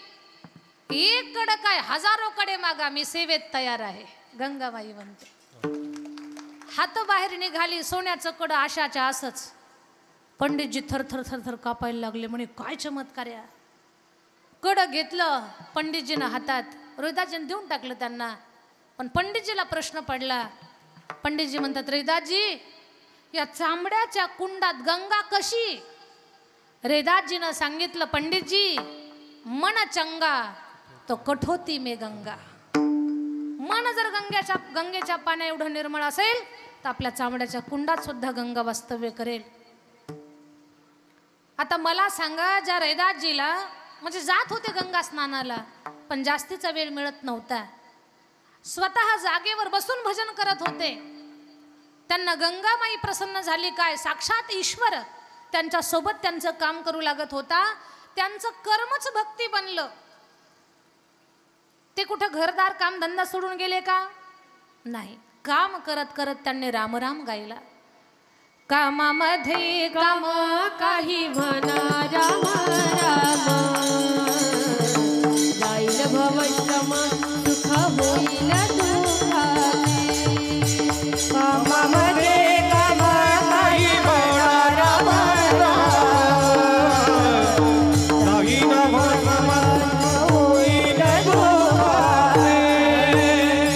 एक कडं काय, 1000 कडे मागा, मी सेवेत तयार आहे. गंगाबाई म्हणते. हात बाहेर निघाली, सोन्याचं कडं आशाच्या असच. पंडितजी थरथर थरथर कापायला लागले. म्हणे काय चमत्कार आहे. कडं घेतलं पंडितजीनं हातात, रोहिदासजीने देऊन टाकलं त्यांना. पण पंडितजीला प्रश्न पडला. पंडितजी म्हणतात, रोहिदासजी, या चांबड्याच्या कुंडात गंगा कशी? रोहिदासजीनं सांगितलं, पंडितजी, मन चंगा तो कठोती में गंगा. मन जर गंगेच्या पाण्या एवढं निर्मळ असेल तर आपल्या चांबड्याच्या कुंडात सुद्धा गंगा वास्तव्य करेल. आता मला सांगा, ज्या रोहिदासजीला म्हणजे जात होते गंगा स्नानाला, पण जास्तीचा वेळ मिळत नव्हता, स्वतः जागेवर बसून भजन करत होते, त्यांना गंगामाई प्रसन्न झाली काय? साक्षात ईश्वर त्यांच्या सोबत त्यांचं काम करू लागत होता. त्यांचं कर्मच भक्ती बनलं. ते कुठं घरदार काम धंदा सोडून गेले का? नाही. काम करत करत त्यांनी रामराम गायला. कामामध्ये काम काही म्हणा, राम राम जाईल भवश्रम, सुख होईल दुःखाचे. कामामध्ये काम काही म्हणा, राम राम जाईल भवश्रम, होईल दुःखाचे.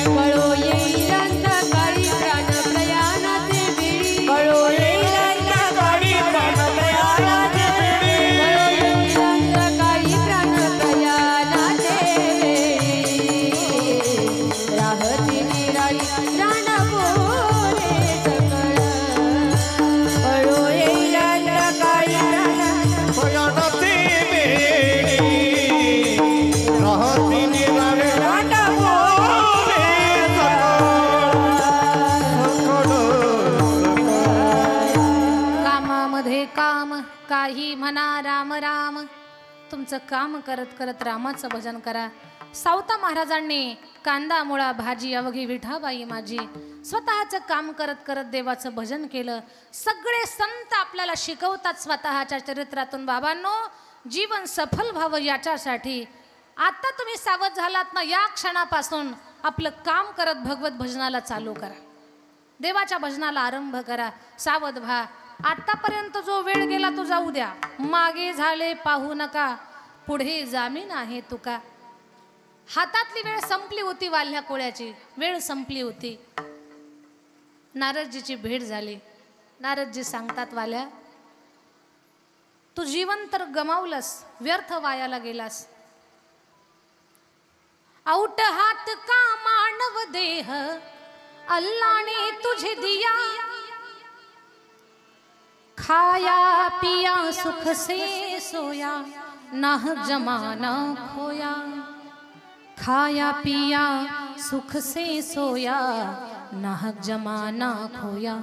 कळो येईल अंधकारी प्राण प्रयाणाचे वेळी, कळो येईल अंधकारी प्राण प्रयाणाचे वेळी. कळो येईल अंधकारी प्राण प्रयाणाचे वेळी. राहती निराळी रान बोले सकळ, कळो येईल अंधकारी प्राण प्रयाणाचे वेळी. राहती निराळे रान बोले कामामध्ये काम काही म्हणा, राम राम. तुमचं काम करत करत रामाचं भजन करा. सावता महाराजांनी कांदा मुळा भाजी अवघी विठाबाई माझी, स्वतःचं काम करत करत देवाचं भजन केलं. सगळे संत आपल्याला शिकवतात स्वतःच्या चरित्रातून, बाबांनो, जीवन सफल व्हावं याच्यासाठी आता तुम्ही सावध झालात ना, या क्षणापासून आपलं काम करत भगवत भजनाला चालू करा, देवाच्या भजनाला आरंभ करा. सावध व्हा. आतापर्यंत जो वेळ गेला तो जाऊ द्या, मागे झाले पाहू नका, पुढे जामीन आहे तुका. हातातली वेळ संपली होती, वाल्ह्या कोळ्याची वेळ संपली होती. नारदजीची भेट झाली. नारदजी सांगतात, वाल्या तू जीवन तर गमावलंस, व्यर्थ वायाला गेलास. औट हात का मानव देह अल्लाने तुझे दिया, खाया पिया सुख से सोया नाह जमाना खोया. खाया पिया सुख से सोया नाह जमाना खोया.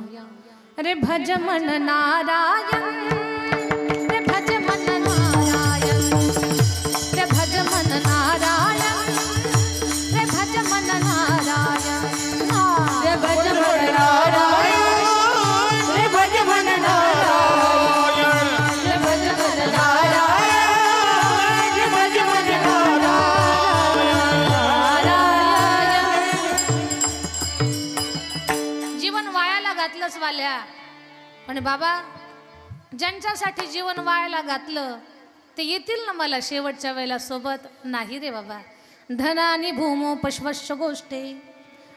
रे भज मन नारायण, रे भज मन नारायण, रे भज मन नारायण, रे भज मन नारायण, रे भज मन नारायण, रे भज मन नारायण, रे भज मन नारायण, रे भज मन नारायण. जीवन वायाला घातलंच वाल्या, पण बाबा ज्यांच्यासाठी जीवन वायाला घातलं ते येतील ना मला शेवटच्या वेळेला सोबत. नाही रे बाबा. धनानी भूमो पश्वश्च गोष्टे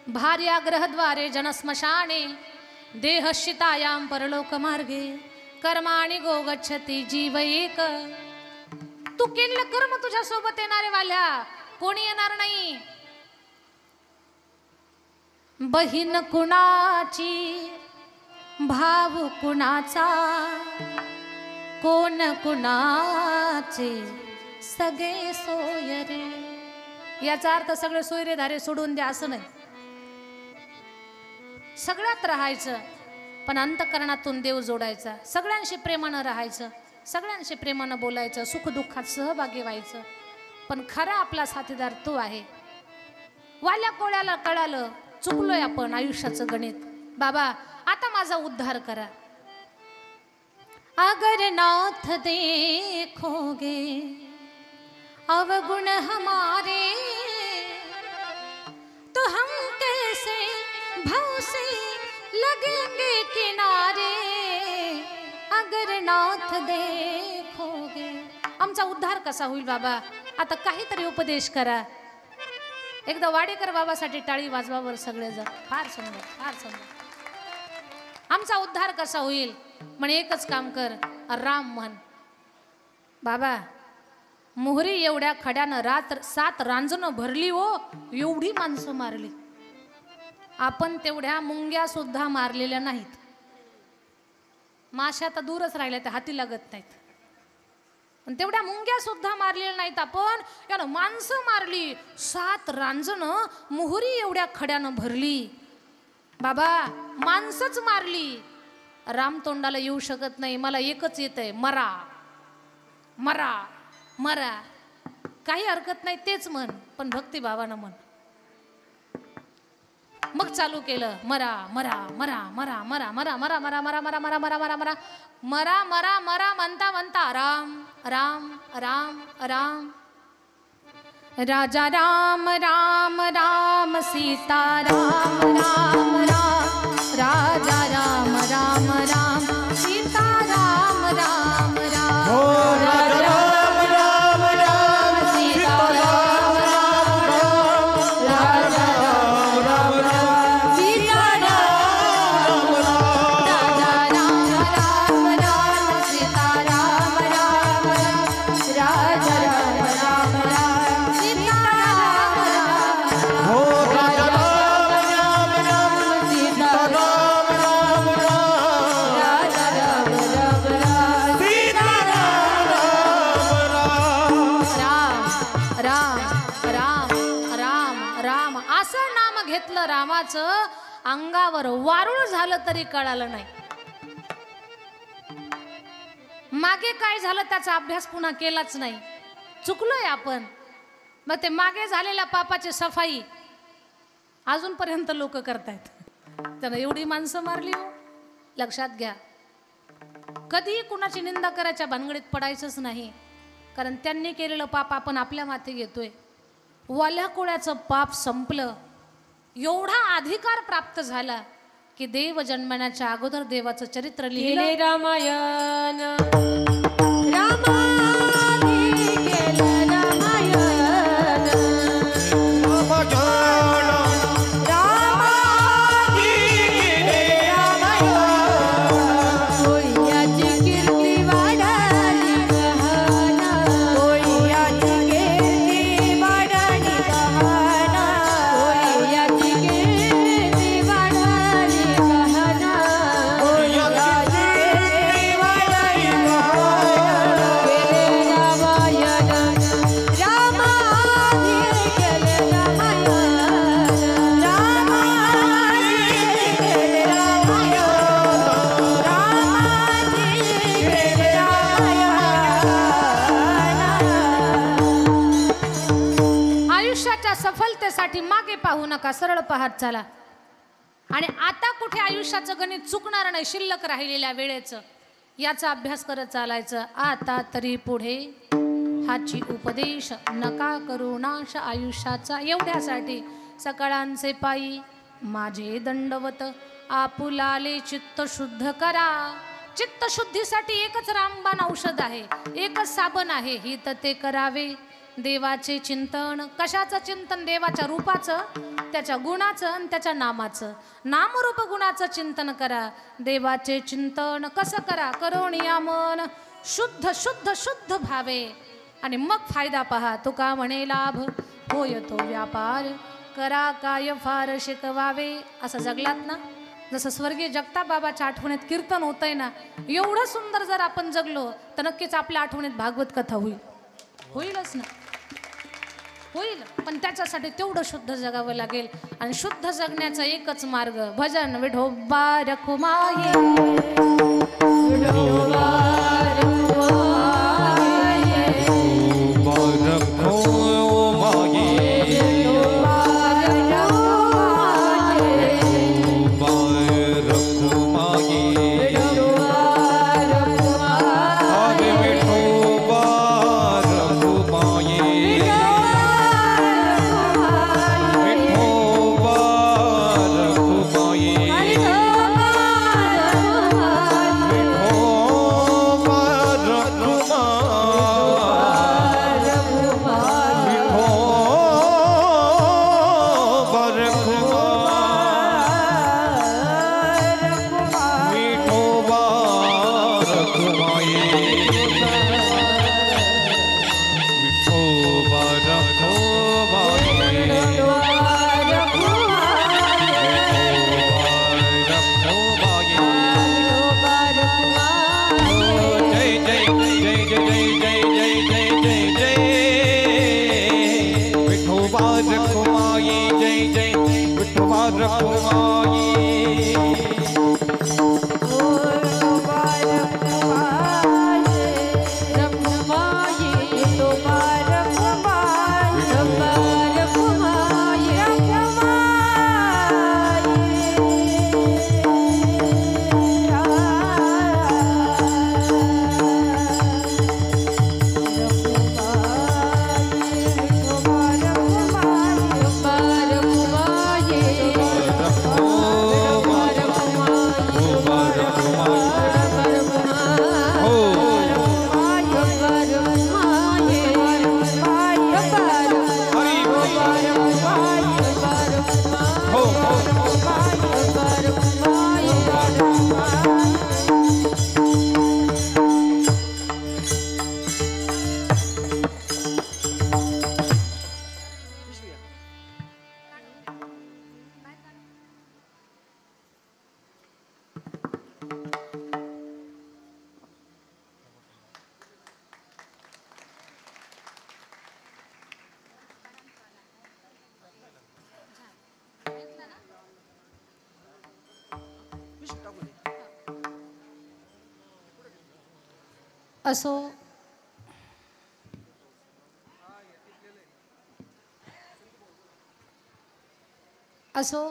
भार्या ग्रहद्वारे जनस्मशाने देहशितायाम परलोक मार्गे कर्माणि गो गच्छति जीव एक. तू केलेलं कर्म तुझ्या सोबत येणारे वाल्या, कोणी येणार नाही. बहीण कुणाची भाव कुणाचा, कोण कुणाचे सगळे सोयरे. याचा अर्थ सगळे सोयरे धारे सोडून द्या असं नाही. सगळ्यात राहायचं, पण अंतःकरणातून देव जोडायचा. सगळ्यांशी प्रेमानं राहायचं, सगळ्यांशी प्रेमानं बोलायचं, सुखदुःखात सहभागी व्हायचं. पण खरा आपला साथीदार तो आहे. वाल्या कोळ्याला कळालं चुकलोय आपण आयुष्याचं गणित. बाबा आता माझा उद्धार करा. अगर नाथ देखोगे अवगुण हमारे, तो हम कैसे भव से लगेंगे किनारे. अगर नाथ देखोगे. आमचा उद्धार कसा होईल बाबा? आता काहीतरी उपदेश करा. एकदा वाडेकर बाबासाठी टाळी वाजवावर सगळेजण. फार सुंदर, फार सुंदर. आमचा उद्धार कसा होईल? म्हणे एकच काम कर, राम म्हण. बाबा मोहरी एवढ्या खड्यानं 7 रांजणं भरली हो, एवढी माणसं मारली. आपण तेवढ्या मुंग्या सुद्धा मारलेल्या नाहीत. माश्या तर दूरच राहिल्या, त्या हाती लागत नाहीत. पण तेवढ्या मुंग्या सुद्धा मारलेल्या नाहीत आपण. यानं माणसं मारली. 7 रांजणं मोहरी एवढ्या खड्यानं भरली. बाबा माणसंच मारली. राम तोंडाला येऊ शकत नाही. मला एकच येतंय, मरा मरा मरा. काही हरकत नाही, तेच म्हण, पण भक्तिभावानं म्हण. मग चालू केलं, मरा मरा मरा मरा मरा मरा मरा मरा मरा मरा मरा मरा मरा मरा मरा मरा मरा म्हणता म्हणता राम राम राम राम. राजा राम राम राम सीता राम राम राम. राजा राम राम राम सीता राम राम राम. राजा राम राम राम सीता राम राम राम. राजा राम राम राम सीता राम राम. राजा राम राम राम सीता राम राम राम. राजा राम राम राम सीता राम राम. हो राजा राम राम राम सीता राम राम राम. राजा राम राम राम सीता राम राम राम. राम राम राम राम असं नाम घेतलं रामाचं, अंगावर वारुळ झालं तरी कळालं नाही. मागे काय झालं त्याचा अभ्यास पुन्हा केलाच नाही. चुकलोय आपण. मग ते मागे झालेल्या पापाची सफाई अजूनपर्यंत लोक करतायत. त्यानं एवढी माणसं मारली हो. लक्षात घ्या, कधी कुणाची निंदा करायच्या भानगडीत पडायचंच नाही. कारण त्यांनी केलेलं पाप आपण आपल्या माथी घेतोय. वाल्या कोळ्याचं पाप संपलं. एवढा अधिकार प्राप्त झाला की देव जन्मण्याच्या अगोदर देवाचं चरित्र लिहिलं. रामायण रामाने केलं रामायण. रामायण मागे पाहू नका, सरळ पाहत चला. आणि आता कुठे आयुष्याचं गणित चुकणार नाही, शिल्लक राहिलेल्या वेळेचं याचा अभ्यास करत चालायचं. आता तरी पुढे हाची उपदेश, नका करू नाश आयुष्याचा. एवढ्यासाठी सकाळांचे पायी माझे दंडवत, आपुलाले चित्त शुद्ध करा. चित्त शुद्धीसाठी एकच रामबाण औषध आहे, एकच साबण आहे, हित ते करावे देवाचे चिंतन. कशाचं चिंतन? देवाच्या रूपाचं, त्याच्या गुणाचं आणि त्याच्या नामाचं. नामरूप गुणाचं चिंतन करा, देवाचे चिंतन कसं करा? करोनिया मन शुद्ध शुद्ध शुद्ध भावे, आणि मग फायदा पहा. तुका म्हणे लाभ होय तो व्यापार, करा काय फार शिकवावे. असं जगलात ना, जसं स्वर्गीय जगताप बाबाच्या आठवणीत कीर्तन होतंय ना, एवढं सुंदर जर आपण जगलो तर नक्कीच आपल्या आठवणीत भागवत कथा होईल. होईलच ना, होईल. पण त्याच्यासाठी तेवढं शुद्ध जगावं लागेल. आणि शुद्ध जगण्याचा एकच मार्ग भजन. विठोबा रखुमाई, विठोबा असो. असो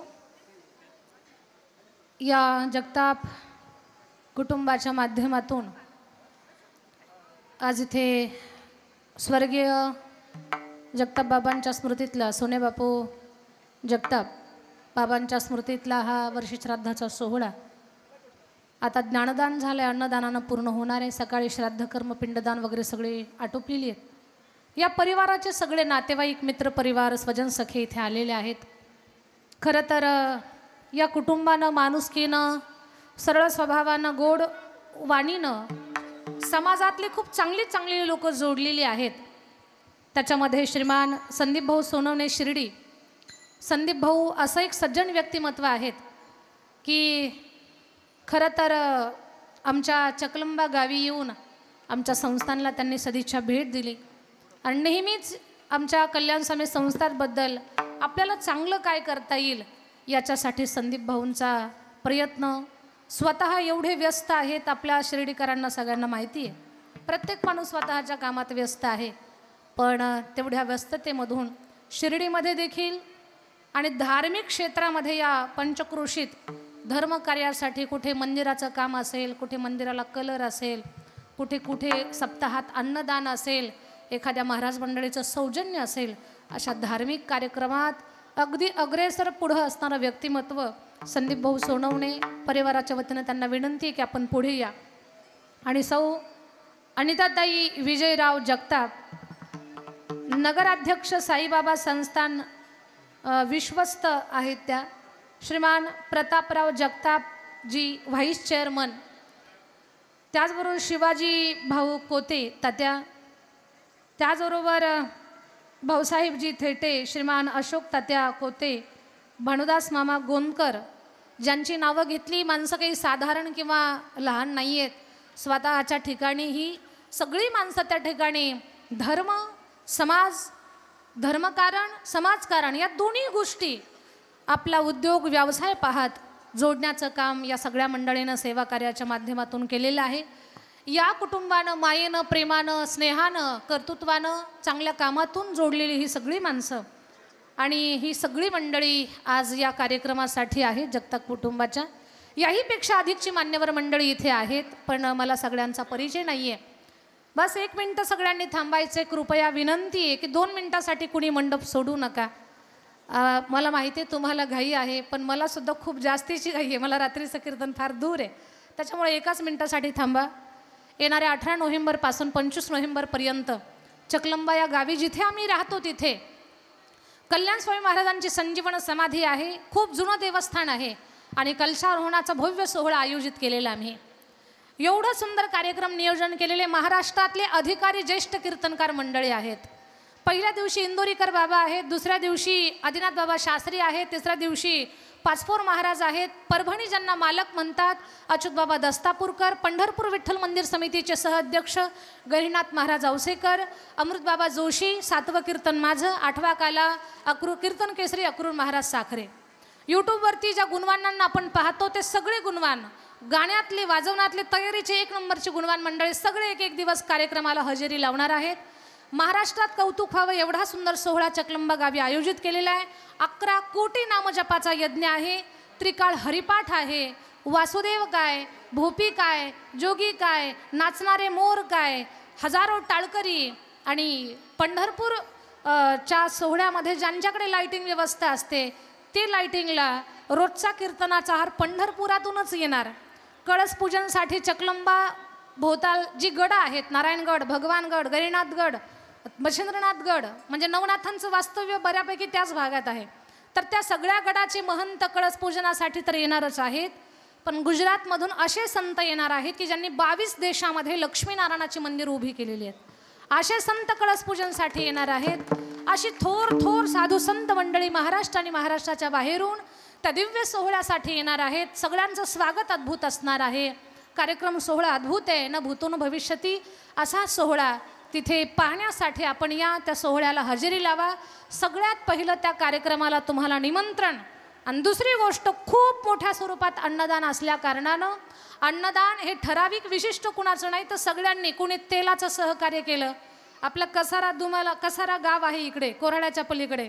या जगताप कुटुंबाच्या माध्यमातून आज इथे स्वर्गीय जगताप बाबांच्या स्मृतीतला, सोने बापू जगताप बाबांच्या स्मृतीतला हा वर्षश्राद्धाचा सोहळा आता ज्ञानदान झालं आहे, अन्नदानानं पूर्ण होणार आहे. सकाळी श्राद्ध कर्म पिंडदान वगैरे सगळे आटोपलेली आहेत. या परिवाराचे सगळे नातेवाईक, मित्रपरिवार, स्वजन सखे इथे आलेले आहेत. खरं तर या कुटुंबानं माणुसकीनं, सरळ स्वभावानं, गोड वाणीनं समाजातले खूप चांगली लोक जोडलेली आहेत. त्याच्यामध्ये श्रीमान संदीप भाऊ सोनवणे शिर्डी, संदीप भाऊ असं एक सज्जन व्यक्तिमत्व आहेत की खरं तर आमच्या चकलंबा गावी येऊन आमच्या संस्थानला त्यांनी सदिच्छा भेट दिली आणि नेहमीच आमच्या कल्याण स्वामी संस्थांबद्दल आपल्याला चांगलं काय करता येईल याच्यासाठी संदीप भाऊंचा प्रयत्न. स्वतः एवढे व्यस्त आहेत, आपल्या शिर्डीकरांना सगळ्यांना माहिती आहे. प्रत्येक माणूस स्वतःच्या कामात व्यस्त आहे, पण तेवढ्या व्यस्ततेमधून शिर्डीमध्ये देखील आणि धार्मिक क्षेत्रामध्ये या पंचक्रोशीत धर्मकार्यासाठी कुठे मंदिराचं काम असेल, कुठे मंदिराला कलर असेल, कुठे कुठे सप्ताहात अन्नदान असेल, एखाद्या महाराज मंडळीचं सौजन्य असेल, अशा धार्मिक कार्यक्रमात अगदी अग्रेसर पुढं असणारं व्यक्तिमत्व संदीप भाऊ सोनवणे परिवाराच्या वतीनं त्यांना विनंती आहे की आपण पुढे या. आणि सौ अनिताताई विजयराव जगताप, नगराध्यक्ष साईबाबा संस्थान विश्वस्त आहेत त्या, श्रीमान प्रतापराव जगताप जी व्हाईस चेअरमन, त्याचबरोबर शिवाजी भाऊ कोते तात्या, त्याचबरोबर भाऊसाहेबजी थेटे, श्रीमान अशोक तात्या कोते, भानुदास मामा गोंदकर, ज्यांची नावं घेतली माणसं काही साधारण किंवा लहान नाही आहेत. स्वतःच्या ठिकाणी ही सगळी माणसं त्या ठिकाणी धर्म समाज, धर्मकारण समाजकारण या दोन्ही गोष्टी आपला उद्योग व्यवसाय पाहत जोडण्याचं काम या सगळ्या मंडळीनं सेवा कार्याच्या माध्यमातून केलेलं आहे. या कुटुंबानं मायेनं, प्रेमानं, स्नेहानं, कर्तृत्वानं, चांगल्या कामातून जोडलेली ही सगळी माणसं आणि ही सगळी मंडळी आज या कार्यक्रमासाठी आहे जगताप कुटुंबाच्या. याहीपेक्षा अधिकची मान्यवर मंडळी इथे आहेत, पण मला सगळ्यांचा परिचय नाही आहे. बस 1 मिनटं सगळ्यांनी थांबायचे, कृपया विनंती आहे की 2 मिनटासाठी कुणी मंडप सोडू नका. मला माहिती आहे तुम्हाला घाई आहे, पण मला सुद्धा खूप जास्तीची घाई आहे. मला रात्रीचं कीर्तन फार दूर आहे, त्याच्यामुळे 1 मिनटासाठी थांबा. येणाऱ्या 18 नोव्हेंबरपासून 25 नोव्हेंबरपर्यंत चकलंबा या गावी जिथे आम्ही राहतो तिथे कल्याण स्वामी महाराजांची संजीवन समाधी आहे. खूप जुनं देवस्थान आहे आणि कलशारोहणाचा भव्य सोहळा आयोजित केलेला आम्ही. एवढं सुंदर कार्यक्रम नियोजन केलेले महाराष्ट्रातले अधिकारी ज्येष्ठ कीर्तनकार मंडळी आहेत. पहिल्या दिवशी इंदोरीकर बाबा आहेत, दुसऱ्या दिवशी आदिनाथ बाबा शास्त्री आहेत, तिसऱ्या दिवशी पाचपोर महाराज आहेत, परभणी ज्यांना मालक म्हणतात अच्युत बाबा दस्तापूरकर, पंढरपूर विठ्ठल मंदिर समितीचे सहअध्यक्ष गहिनाथ महाराज औसेकर, अमृत बाबा जोशी, 7वं कीर्तन माझं, 8वा काला अक्रूर कीर्तन केसरी अक्रूर महाराज साखरे. यूट्यूबवरती ज्या गुणवानांना आपण पाहतो ते सगळे गुणवान, गाण्यातले वाजवण्यातले तयारीचे 1 नंबरचे गुणवान मंडळी सगळे एक दिवस कार्यक्रमाला हजेरी लावणार आहेत. महाराष्ट्रात कौतुक व्हावं एवढा सुंदर सोहळा चकलंबा गावी आयोजित केलेला आहे. 11 कोटी नामजपाचा यज्ञ आहे, त्रिकाळ हरिपाठ आहे, वासुदेव काय, भोपी काय, जोगी काय, नाचणारे मोर काय, हजारो टाळकरी आणि पंढरपूर च्या सोहळ्यामध्ये ज्यांच्याकडे लाईटिंग व्यवस्था असते ते लाईटिंगला रोजचा कीर्तनाचा हार पंढरपुरातूनच येणार. कळस पूजनसाठी चकलंबा भोवताल जी गडं आहेत, नारायणगड, भगवानगड, गरीनाथगड, मच्छिंद्रनाथगड, म्हणजे नवनाथांचं वास्तव्य बऱ्यापैकी त्याच भागात आहे. तर त्या सगळ्या गडाचे महंत कळस पूजनासाठी तर येणारच आहेत, पण गुजरातमधून असे संत येणार आहेत की ज्यांनी 22 देशामध्ये लक्ष्मीनारायणाची मंदिर उभी केलेली आहेत. असे संत कळस पूजनसाठी येणार आहेत. अशी थोर थोर साधू संत मंडळी महाराष्ट्र आणि महाराष्ट्राच्या बाहेरून त्या दिव्य सोहळ्यासाठी येणार आहेत. सगळ्यांचं स्वागत अद्भुत असणार आहे. कार्यक्रम सोहळा अद्भुत आहे, न भूतो न भविष्यती असा सोहळा. तिथे पाहण्यासाठी आपण या, त्या सोहळ्याला हजेरी लावा. सगळ्यात पहिलं त्या कार्यक्रमाला तुम्हाला निमंत्रण. आणि दुसरी गोष्ट, खूप मोठ्या स्वरूपात अन्नदान असल्या कारणानं अन्नदान हे ठराविक विशिष्ट कुणाचं नाही, तर सगळ्यांनी. कुणी तेलाचं सहकार्य केलं, आपला कसारा गाव आहे इकडे कोराड्याच्या पलीकडे,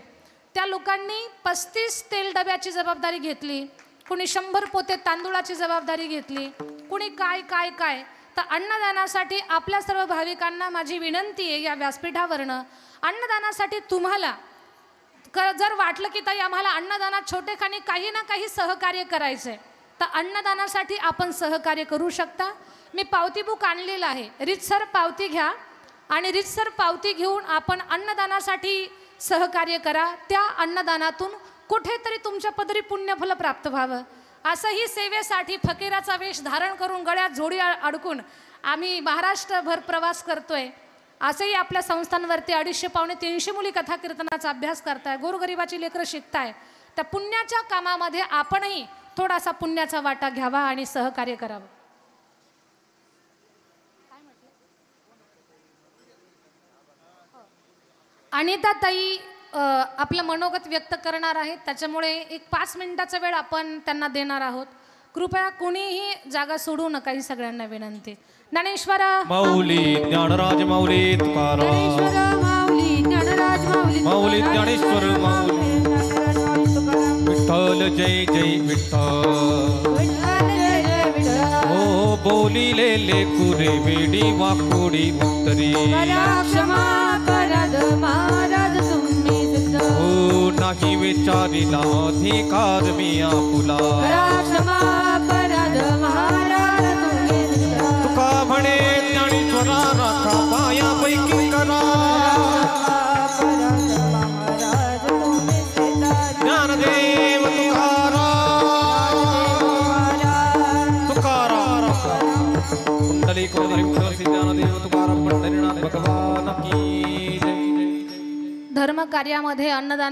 त्या लोकांनी 35 तेल डब्याची जबाबदारी घेतली, कुणी 100 पोते तांदूळाची जबाबदारी घेतली, कुणी काय काय काय. तर अन्नदानासाठी आपल्या सर्व भाविकांना माझी विनंती आहे या व्यासपीठावरनं, अन्नदानासाठी तुम्हाला जर वाटलं की ताई आम्हाला अन्नदानात छोटेखानी काही ना काही सहकार्य करायचं आहे, तर अन्नदानासाठी आपण सहकार्य करू शकता. मी पावती बुक आणलेलं आहे, रीतसर पावती घ्या आणि रीतसर पावती घेऊन आपण अन्नदानासाठी सहकार्य करा. त्या अन्नदानातून कुठेतरी तुमच्या पदरी पुण्यफल प्राप्त व्हावं. असंही सेवेसाठी फकीराचा वेश धारण करून गळ्यात जोडी अडकून आम्ही महाराष्ट्रभर प्रवास करतोय. असंही आपल्या संस्थांवरती 250-300 मुली कथा कीर्तनाचा अभ्यास करताय, गोरगरिबाची लेकरं शिकताय. त्या पुण्याच्या कामामध्ये आपणही थोडासा पुण्याचा वाटा घ्यावा आणि सहकार्य करावं. अनिताताई आपलं मनोगत व्यक्त करणार आहेत, त्याच्यामुळे एक 5 मिनिटाचा वेळ आपण त्यांना देणार आहोत. कृपया कुणीही जागा सोडू नका, ही सगळ्यांना विनंती. ज्ञानेश्वर माऊली ज्ञानराज माऊली तुकाराम माऊली ज्ञानराज माऊली माऊली ज्ञानेश्वर माऊली विठ्ठल जय जय विठ्ठल विठ्ठल जय जय विठ्ठल ओ बोलिलेले कुरे वेडी वाकुडी उत्तरी करा क्षमा करा द महाराज तुम्ही सिद्ध ओ नाही विचारिला अधिकार मी आपुला करा क्षमा करा द महाराज तुम्ही सिद्ध तुका म्हणे ज्ञानेश्वरा राखा पायापैकी करा महाराज तुम्ही सिद्ध ज्ञानदेव तुकाराम कुंडली कोणरी ज्ञानदेव तुकाराम पंढरीनाथ भगवान की जय. धर्म कार्यामध्ये अन्नदान